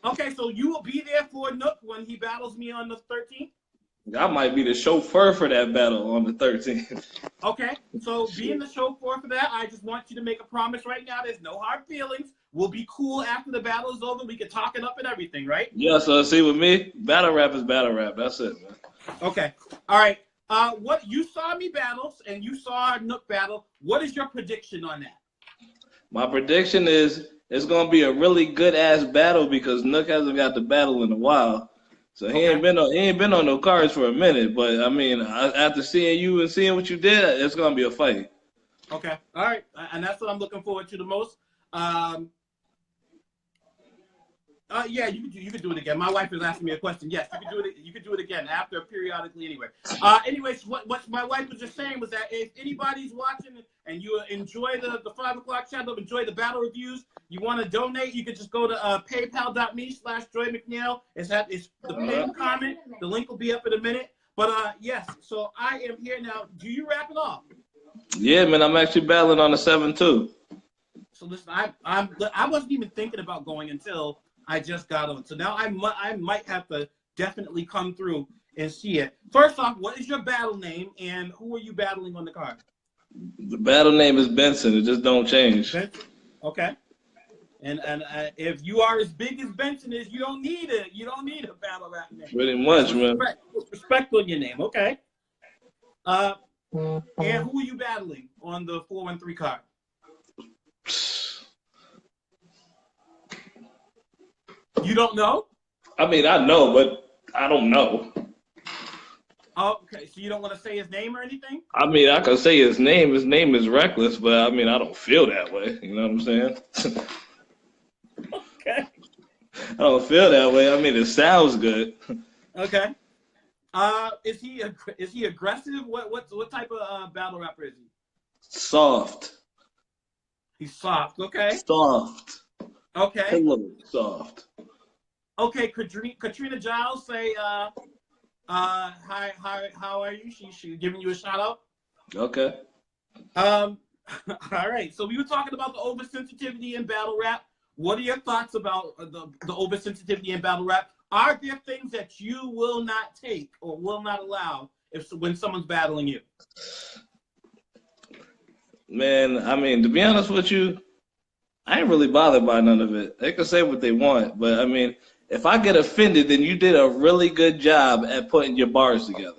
Okay, so you will be there for Nook when he battles me on the 13th? I might be the chauffeur for that battle on the 13th. Okay, so being the chauffeur for that, I just want you to make a promise right now. There's no hard feelings. We'll be cool after the battle is over. We can talk it up and everything, right? Yeah, so see with me, battle rap is battle rap. That's it, man. Okay, all right. What you saw me battles and you saw Nook battle. What is your prediction on that? My prediction is it's gonna be a really good ass battle because Nook hasn't got the battle in a while. So he ain't been on no cards for a minute, but I mean, after seeing you and seeing what you did, it's gonna be a fight. Okay, all right, and that's what I'm looking forward to the most. Yeah, you could do it again. My wife is asking me a question. Yes, you could do it. You could do it again after periodically. Anyway. Anyways, what my wife was just saying was that if anybody's watching and you enjoy the 5 o'clock channel, enjoy the battle reviews, you want to donate, you could just go to paypal.me/JoyMcNeil. It's the pinned comment. The link will be up in a minute. But yes, so I am here now. Do you wrap it off? Yeah, man, I'm actually battling on the 7-2. So listen, I wasn't even thinking about going until I just got on. So now I might have to definitely come through and see it. First off, what is your battle name and who are you battling on the card? The battle name is Benson. It just don't change. Benson? Okay. And if you are as big as Benson is, you don't need a battle rap name. Pretty much, man. Respect on your name, okay? And who are you battling on the 413 card? You don't know? I mean, I know, but I don't know. Oh, okay, so you don't want to say his name or anything? I mean, I can say his name. His name is Reckless, but I mean, I don't feel that way. You know what I'm saying? Okay. I don't feel that way. I mean, it sounds good. Okay. Is he aggressive? What type of battle rapper is he? Soft. He's soft. Okay. Soft. Okay. Hello, soft. Okay. Katrina Giles say, hi, how are you? She giving you a shout out. Okay. All right. So we were talking about the oversensitivity in battle rap. What are your thoughts about the oversensitivity in battle rap? Are there things that you will not take or will not allow when someone's battling you? Man, I mean, to be honest with you, I ain't really bothered by none of it. They can say what they want, but I mean, if I get offended, then you did a really good job at putting your bars together.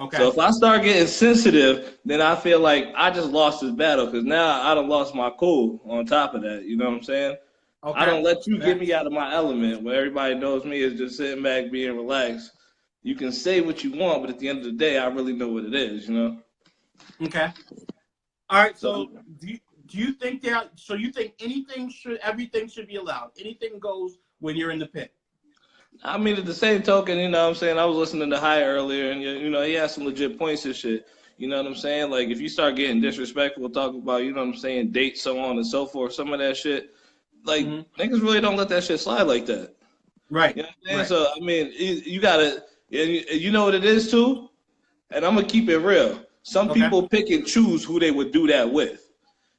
Okay. So if I start getting sensitive, then I feel like I just lost this battle because now I done lost my cool on top of that. You know what I'm saying? Okay. I don't let you get me out of my element where everybody knows me as just sitting back being relaxed. You can say what you want, but at the end of the day, I really know what it is, you know? Okay. All right. So do you think you think everything should be allowed? Anything goes when you're in the pit? I mean, at the same token, you know what I'm saying? I was listening to Hyde earlier, and, you know, he had some legit points and shit. You know what I'm saying? Like, if you start getting disrespectful, talking about, you know what I'm saying, dates, so on and so forth, some of that shit, like, niggas really don't let that shit slide like that. Right. You know what I'm saying? Right. So, I mean, you got to, you know what it is, too? And I'm going to keep it real. Some people pick and choose who they would do that with.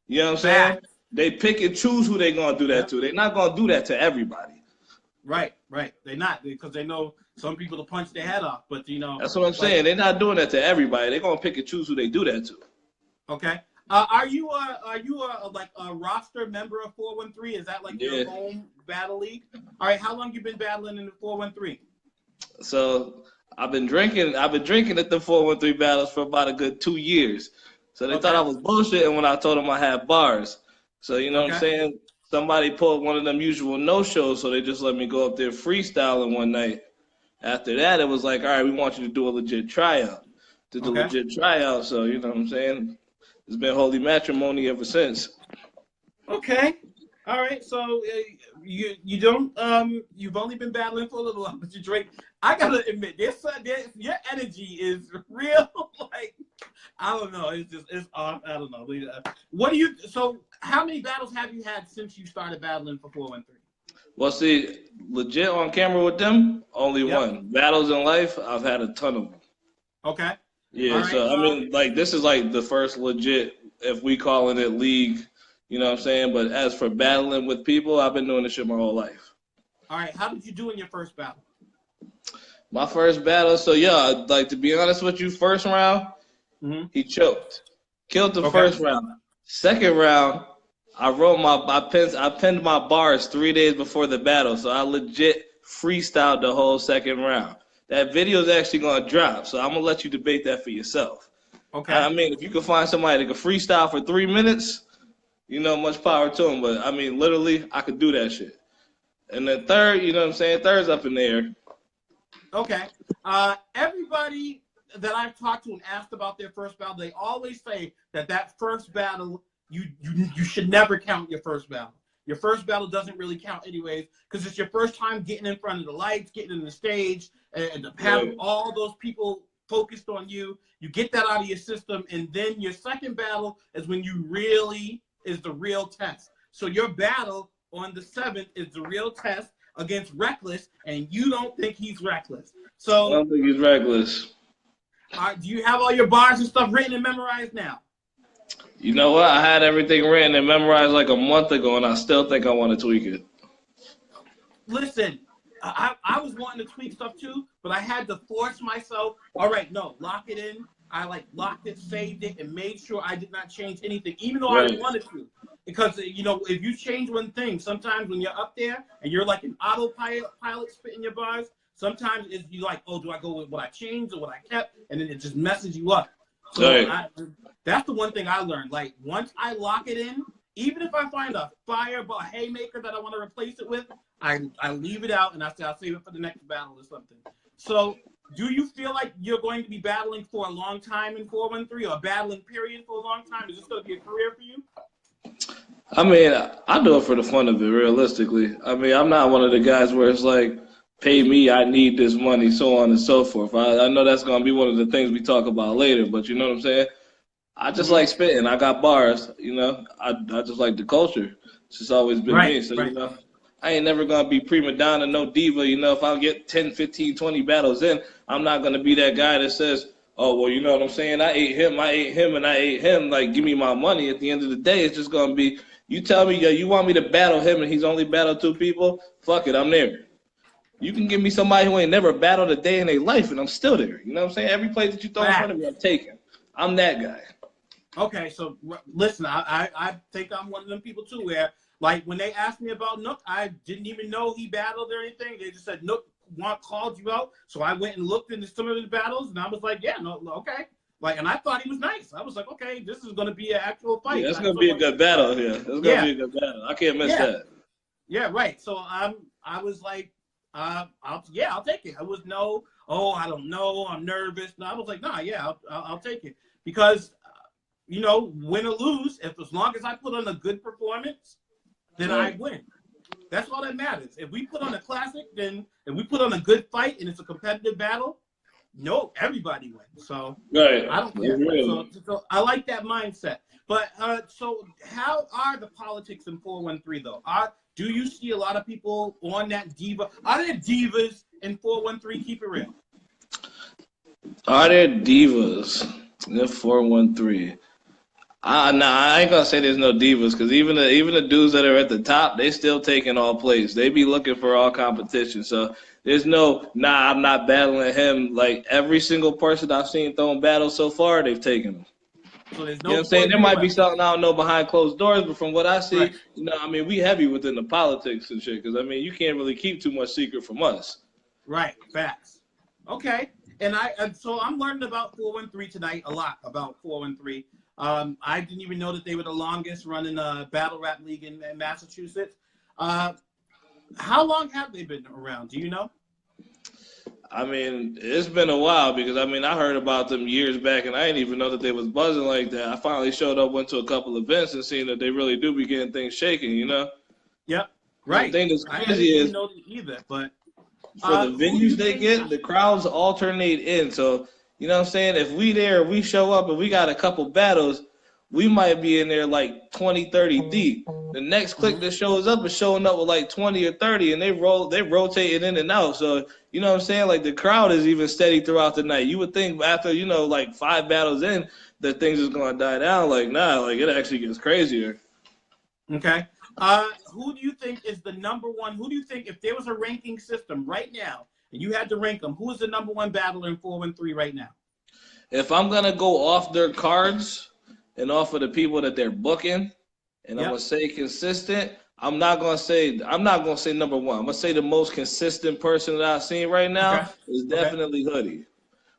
You know what I'm saying? They pick and choose who they going to do that to. They're not going to do that to everybody. Right. They're not, because they know some people to punch their head off. But, you know. That's what I'm saying. They're not doing that to everybody. They're going to pick and choose who they do that to. Okay. Are you like a roster member of 413? Is that like your home battle league? All right. How long you been battling in the 413? So I've been drinking at the 413 battles for about a good 2 years. So they thought I was bullshitting when I told them I had bars. So you know what I'm saying? Somebody pulled one of them usual no-shows, so they just let me go up there freestyling one night. After that, it was like, all right, we want you to do a legit tryout. Did the legit tryout, so you know what I'm saying? It's been holy matrimony ever since. Okay. All right. So you don't you've only been battling for a little while, but you drink. I gotta admit, your energy is real. Like I don't know. It's off. I don't know. So how many battles have you had since you started battling for 413? Well, see, legit on camera with them, only one. Battles in life, I've had a ton of them. Okay. Yeah, right, so I mean, like this is like the first legit, if we calling it league, you know what I'm saying? But as for battling with people, I've been doing this shit my whole life. All right, how did you do in your first battle? My first battle, so yeah, like to be honest with you, first round, he choked. Killed the first round. Second round, I pinned my bars 3 days before the battle, so I legit freestyled the whole second round. That video is actually going to drop, so I'm going to let you debate that for yourself. Okay. I mean, if you can find somebody that can freestyle for 3 minutes, you know, much power to them. But, I mean, literally, I could do that shit. And then third, you know what I'm saying, third's up in the air. Okay. Everybody that I've talked to and asked about their first battle, they always say that first battle, you should never count your first battle. Your first battle doesn't really count anyways, because it's your first time getting in front of the lights, getting in the stage, and to have all those people focused on you. You get that out of your system, and then your second battle is when you really is the real test. So your battle on the 7th is the real test against Reckless, and you don't think he's reckless. So I don't think he's reckless. do you have all your bars and stuff written and memorized now? You know what? I had everything written and memorized like a month ago, and I still think I want to tweak it. Listen, I was wanting to tweak stuff too, but I had to force myself. All right, no, lock it in. I locked it, saved it, and made sure I did not change anything, even though I wanted to. Because, if you change one thing, sometimes when you're up there and you're like an autopilot spitting your bars, sometimes you're like, oh, do I go with what I changed or what I kept? And then it just messes you up. So that's the one thing I learned. Like, once I lock it in, even if I find a fireball haymaker that I want to replace it with, I leave it out and I say I'll save it for the next battle or something. So do you feel like you're going to be battling for a long time in 413 or battling period for a long time? Is this going to be a career for you? I mean, I do it for the fun of it, realistically. I mean, I'm not one of the guys where it's like, pay me, I need this money, so on and so forth. I know that's going to be one of the things we talk about later, but you know what I'm saying? I just like spitting. I got bars, I just like the culture. It's just always been me. So, I ain't never going to be prima donna, no diva. If I get 10, 15, 20 battles in, I'm not going to be that guy that says, oh, well, you know what I'm saying? I ate him, and I ate him. Like, give me my money. At the end of the day, it's just going to be, you tell me, you want me to battle him and he's only battled 2 people? Fuck it, I'm there. You can give me somebody who ain't never battled a day in their life, and I'm still there. You know what I'm saying? Every place that you throw in front of me, I'm taking. I'm that guy. Okay, so listen, I think I'm one of them people too where, like, when they asked me about Nook, I didn't even know he battled or anything. They just said, Nook called you out. So I went and looked into some of the battles, and I was like, yeah, no, okay. Like, and I thought he was nice. I was like, okay, this is going to be an actual fight. Yeah, it's going to be a good battle here. It's going to be a good battle. I can't miss that. Yeah, right. So I was like, I'll take it. I was I don't know, I'm nervous. No, I was like, nah, yeah, I'll take it. Because, win or lose, as long as I put on a good performance, then I win. That's all that matters. If we put on a classic, then if we put on a good fight and it's a competitive battle, everybody wins. So I don't care. So I like that mindset. But so how are the politics in 413 though? Do you see a lot of people on that diva? Are there divas in 413? Keep it real. Are there divas in 413? I ain't gonna say there's no divas, because even the dudes that are at the top, they still taking all plays. They be looking for all competition. So there's no, I'm not battling him. Like, every single person I've seen throwing battles so far, they've taken them. So there's no, you know what I'm saying? There might be something I don't know behind closed doors, but from what I see, we heavy within the politics and shit, because, you can't really keep too much secret from us. Right, facts. Okay. And so I'm learning about 413 tonight, a lot about 413. I didn't even know that they were the longest running battle rap league in Massachusetts. How long have they been around? Do you know? It's been a while, because I heard about them years back, and I didn't even know that they was buzzing like that. I finally showed up, went to a couple events, and seen that they really do be getting things shaking, Yep. Right. The thing that's I crazy didn't know that either, but for the venues they get, the crowds alternate in. So, you know what I'm saying? If we show up and we got a couple battles, we might be in there like 20, 30 deep. The next clique that shows up is showing up with like 20 or 30, and they rotating in and out. So, you know what I'm saying? Like, the crowd is even steady throughout the night. You would think after, like 5 battles in, that things is going to die down. Like, nah, like, it actually gets crazier. Okay. Who do you think is the number one? Who do you think, if there was a ranking system right now and you had to rank them, who is the number one battler in 413 right now? If I'm going to go off their cards and off of the people that they're booking, and I'm going to say consistent, I'm not going to say number one. I'm going to say the most consistent person that I've seen right now is definitely Hoodie.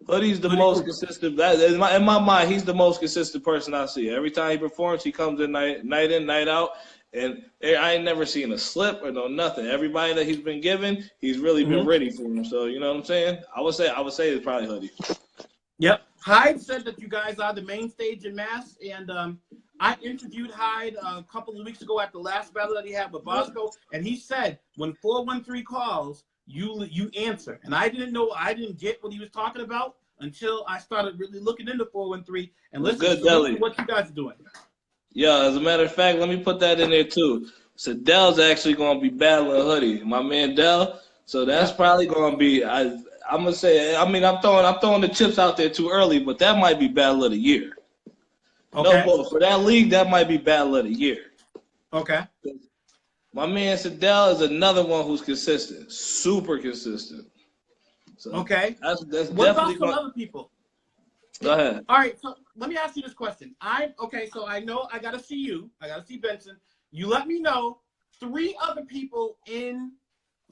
Hoodie's the most consistent. In my mind, he's the most consistent person I see. Every time he performs, he comes in night in, night out. And I ain't never seen a slip or nothing. Everybody that he's been given, he's really been ready for him. So, you know what I'm saying? I would say it's probably Hoodie. Yep. Hyde said that you guys are the main stage in Mass, and I interviewed Hyde a couple of weeks ago at the last battle that he had with Bosco, and he said when 413 calls, you answer. And I didn't get what he was talking about until I started really looking into 413 and listening to what you guys are doing. Yeah, as a matter of fact, let me put that in there too. So Dell's actually gonna be battling Hoodie, my man Dell. So that's probably gonna be. I'm gonna say. I mean, I'm throwing the chips out there too early, but that might be battle of the year. Okay. No, for that league, that might be battle of the year. Okay. My man Sadell is another one who's consistent, super consistent. So okay. That's what definitely about some other people? Go ahead. All right, so let me ask you this question. So I know I gotta see you. I gotta see Benson. You let me know 3 other people in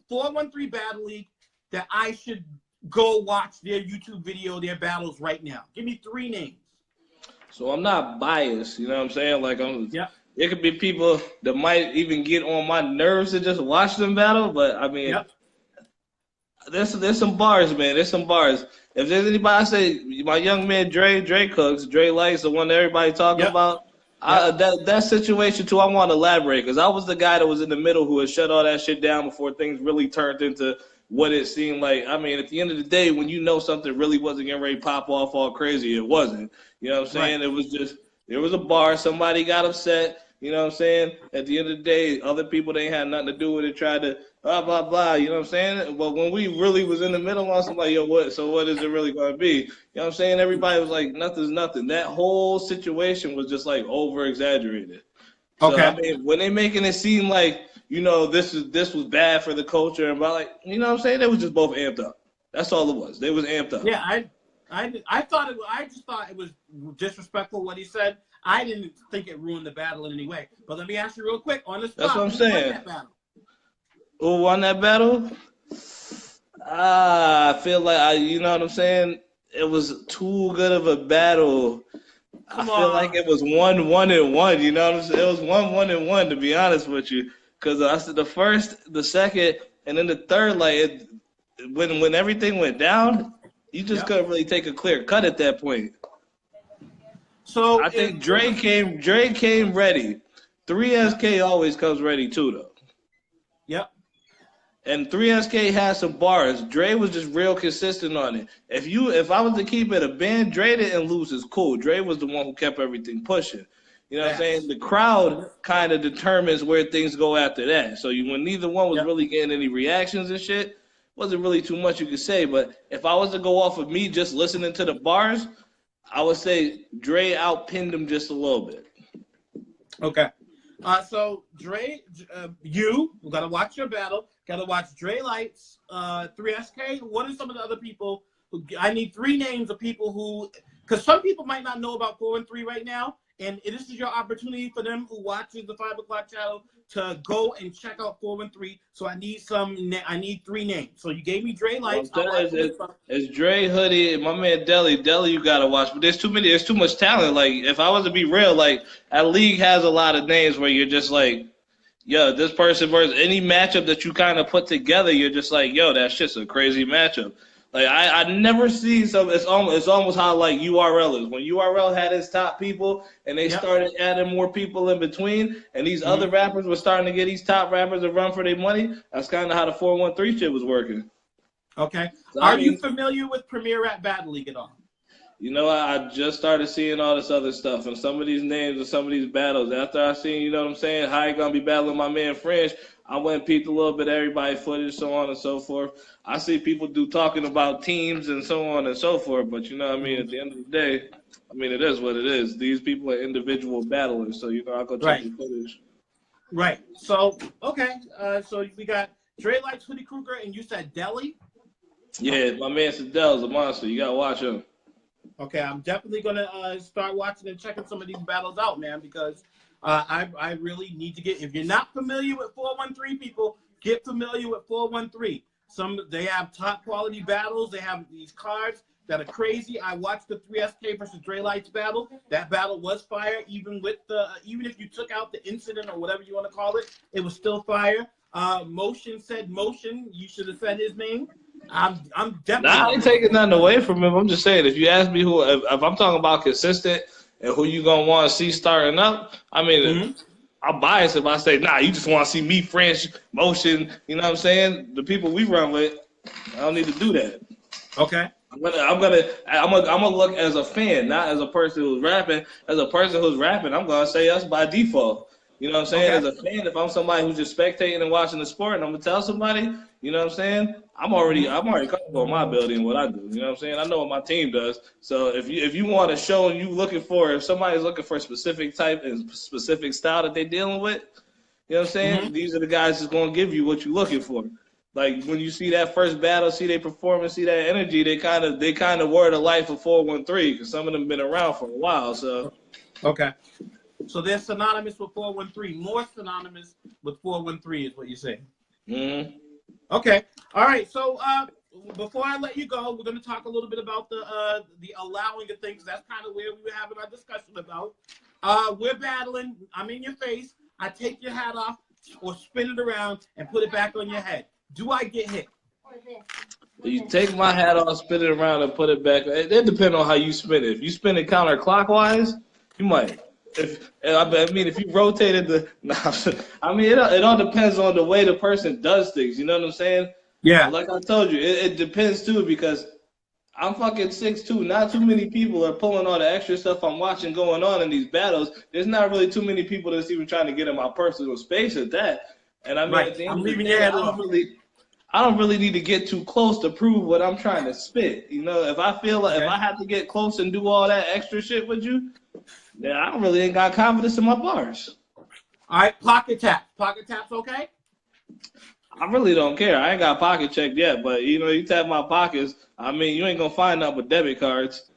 413 Battle League that I should go watch their YouTube video, their battles right now. Give me 3 names. So I'm not biased, you know what I'm saying? Like it could be people that might even get on my nerves to just watch them battle, but I mean, there's some bars, man. There's some bars. If there's anybody, I say my young man Dre Cooks, Dre Lights, the one that everybody talking about. That situation too, I want to elaborate because I was the guy that was in the middle who had shut all that shit down before things really turned into what it seemed like. I mean, at the end of the day, when you know something really wasn't getting ready to pop off all crazy, it wasn't. You know what I'm saying? It was just, there was a bar, somebody got upset. You know what I'm saying? At the end of the day, other people, they had nothing to do with it, tried to blah, blah, blah. You know what I'm saying? But when we really was in the middle on somebody, yo, what is it really going to be? You know what I'm saying? Everybody was like, nothing's nothing. That whole situation was just like over exaggerated. So, I mean, when they making it seem like, you know, this was bad for the culture and about like, you know what I'm saying? They was just both amped up. That's all it was. They was amped up. Yeah, I just thought it was disrespectful what he said. I didn't think it ruined the battle in any way. But let me ask you real quick on the spot. That's what I'm saying. Who won that battle? I feel like you know what I'm saying? It was too good of a battle. I feel like it was 1-1-1. You know what I'm saying? It was 1-1-1 to be honest with you. Because I said the first, the second, and then the third, like when everything went down, you just couldn't really take a clear cut at that point. So I think Dre came ready. 3SK always comes ready too, though. Yep. And 3SK has some bars. Dre was just real consistent on it. If I was to keep it a band, Dre didn't lose his cool. Dre was the one who kept everything pushing. You know what I'm saying? The crowd kind of determines where things go after that. So when neither one was really getting any reactions and shit, wasn't really too much you could say. But if I was to go off of me just listening to the bars, I would say Dre outpinned him just a little bit. Okay. So Dre, you gotta watch your battle. Gotta watch Dre Lights, 3SK. What are some of the other people? I need 3 names of people who, because some people might not know about 413 right now, and this is your opportunity for them who watches the 5 o'clock channel to go and check out 413. So I need 3 names. So you gave me Dre Lights. It's Dre, Hoodie, my man Deli, you gotta watch. But there's too much talent. Like if I was to be real, like our league has a lot of names where you're just like, yo, this person versus any matchup that you kind of put together, you're just like, yo, that shit's a crazy matchup. Like I never see some. It's almost how like URL is. When URL had its top people and they started adding more people in between, and these other rappers were starting to get these top rappers to run for their money. That's kind of how the 413 shit was working. Okay. So, Are you familiar with Premier Rap Battle League at all? You know, I just started seeing all this other stuff, and some of these names and some of these battles. After I seen, you know what I'm saying, Hyde gonna be battling my man Phranch, I went and peeped a little bit of everybody's footage, so on and so forth. I see people talking about teams and so on and so forth, but you know what I mean, at the end of the day, I mean, it is what it is. These people are individual battlers, so, you know, I go check the footage. Right. So, okay. So we got Dre Lights, Hoodie Kruger, and you said Deli? Yeah, my man Sadel's a monster. You got to watch him. Okay, I'm definitely going to start watching and checking some of these battles out, man, because I really need to get – if you're not familiar with 413 people, get familiar with 413. They have top quality battles. They have these cards that are crazy. I watched the 3SK versus Dre Lights battle. That battle was fire, even if you took out the incident or whatever you want to call it, it was still fire. Motion said Motion. You should have said his name. I'm definitely. I ain't taking nothing away from him. I'm just saying, if you ask me if I'm talking about consistent and who you gonna want to see starting up. I mean, I'm biased if I say, nah, you just want to see me, Phranch, Motion. You know what I'm saying? The people we run with, I don't need to do that. Okay. I'm gonna look as a fan, not as a person who's rapping. As a person who's rapping, I'm gonna say us by default. You know what I'm saying? Okay. As a fan, if I'm somebody who's just spectating and watching the sport, and I'm gonna tell somebody, you know what I'm saying? I'm already comfortable in my ability and what I do. You know what I'm saying? I know what my team does. So if you want a show and you looking for, if somebody's looking for a specific type and specific style that they're dealing with, you know what I'm saying? These are the guys that's gonna give you what you're looking for. Like when you see that first battle, see their performance, see that energy, they kind of were the life of 413 because some of them been around for a while. So okay, so they're synonymous with 413, more synonymous with 413 is what you're saying. Okay, all right. So before I let you go, we're going to talk a little bit about the allowing of things. That's kind of where we were having our discussion about. We're battling. I'm in your face. I take your hat off or spin it around and put it back on your head. Do I get hit? You take my hat off, spin it around, and put it back. It depends on how you spin it. If you spin it counterclockwise, you might. If you rotated it all depends on the way the person does things. You know what I'm saying? Yeah. Like I told you, it depends too because I'm fucking 6'2". Not too many people are pulling all the extra stuff I'm watching going on in these battles. There's not really too many people that's even trying to get in my personal space at that. And I mean, right. at the end I'm of the leaving day, your head alone. I don't really need to get too close to prove what I'm trying to spit. You know, if I feel like if I have to get close and do all that extra shit with you, then I don't really ain't got confidence in my bars. All right, pocket tap. Pocket tap's okay? I really don't care. I ain't got pocket checked yet, but you know, you tap my pockets. I mean, you ain't gonna find nothing but debit cards.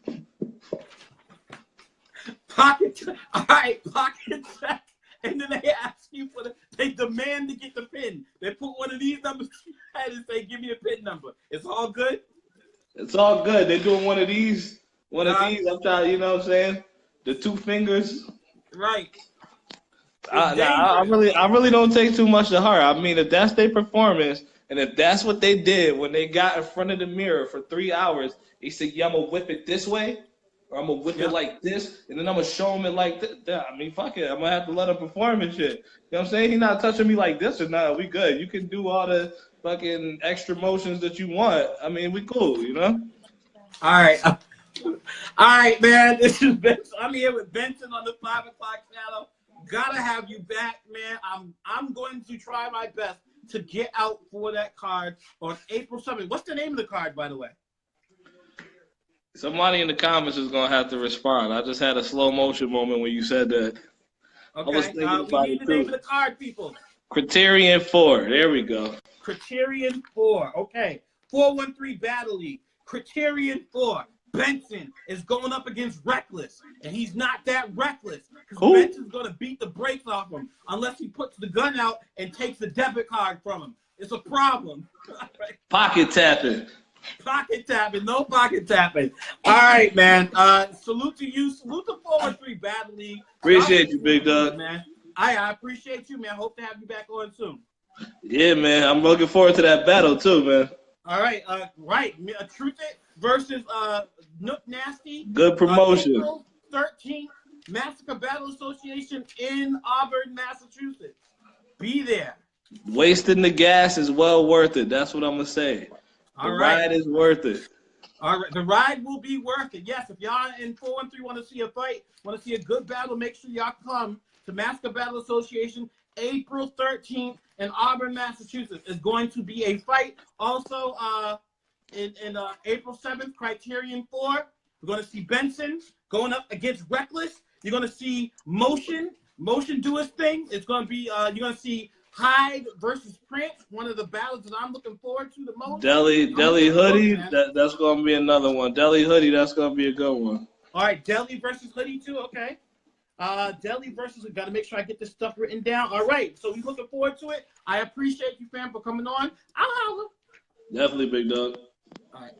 Pocket. All right, pocket check. And then they ask you they demand to get the pin. They put one of these numbers in your head and say, give me a pin number. It's all good? It's all good. They're doing one of these. I'm trying, you know what I'm saying? The 2 fingers. Right. I really don't take too much to heart. I mean, if that's their performance, and if that's what they did when they got in front of the mirror for 3 hours, they said, yeah, I'm going to whip it this way. Or I'm going to whip it like this, and then I'm going to show him it like this. I mean, fuck it. I'm going to have to let him perform and shit. You know what I'm saying? He's not touching me like this or not. We good. You can do all the fucking extra motions that you want. I mean, we cool, you know? All right. All right, man. This is Benson. I'm here with Benson on the 5 o'clock channel. Gotta have you back, man. I'm going to try my best to get out for that card on April 7th. What's the name of the card, by the way? Somebody in the comments is gonna have to respond. I just had a slow motion moment when you said that. Okay. I was thinking about we need the name of the card, people. Criterion 4. There we go. Criterion 4. Okay. 413 Battle League. Criterion 4. Benson is going up against Reckless, and he's not that reckless because Benson's going to beat the brakes off him unless he puts the gun out and takes the debit card from him. It's a problem. Pocket tapping. Pocket tapping, no pocket tapping. All right, man. Salute to you. Salute to 413 Battle League. Appreciate you, big dog. Man. I appreciate you, man. Hope to have you back on soon. Yeah, man. I'm looking forward to that battle too, man. All right. Right. Truth It versus Nook Nasty. Good promotion. April 13th, Massacre Battle Association in Auburn, Massachusetts. Be there. Wasting the gas is well worth it. That's what I'm gonna say. The ride is worth it. All right, the ride will be worth it. Yes, if y'all in 413 want to see a fight, want to see a good battle, make sure y'all come to Massacre Battle Association April 13th in Auburn, Massachusetts. It's going to be a fight. Also, in April 7th, Criterion 4, we're going to see Benson going up against Reckless. You're going to see Motion do his thing. It's going to be, you're going to see Hyde versus Phranch, one of the battles that I'm looking forward to the most. Deli Hoodie, that's going to be another one. Deli Hoodie, that's going to be a good one. All right, Deli versus Hoodie too, okay. Deli versus, got to make sure I get this stuff written down. All right, so we're looking forward to it. I appreciate you, fam, for coming on. I'll holler. Definitely, big dog. All right.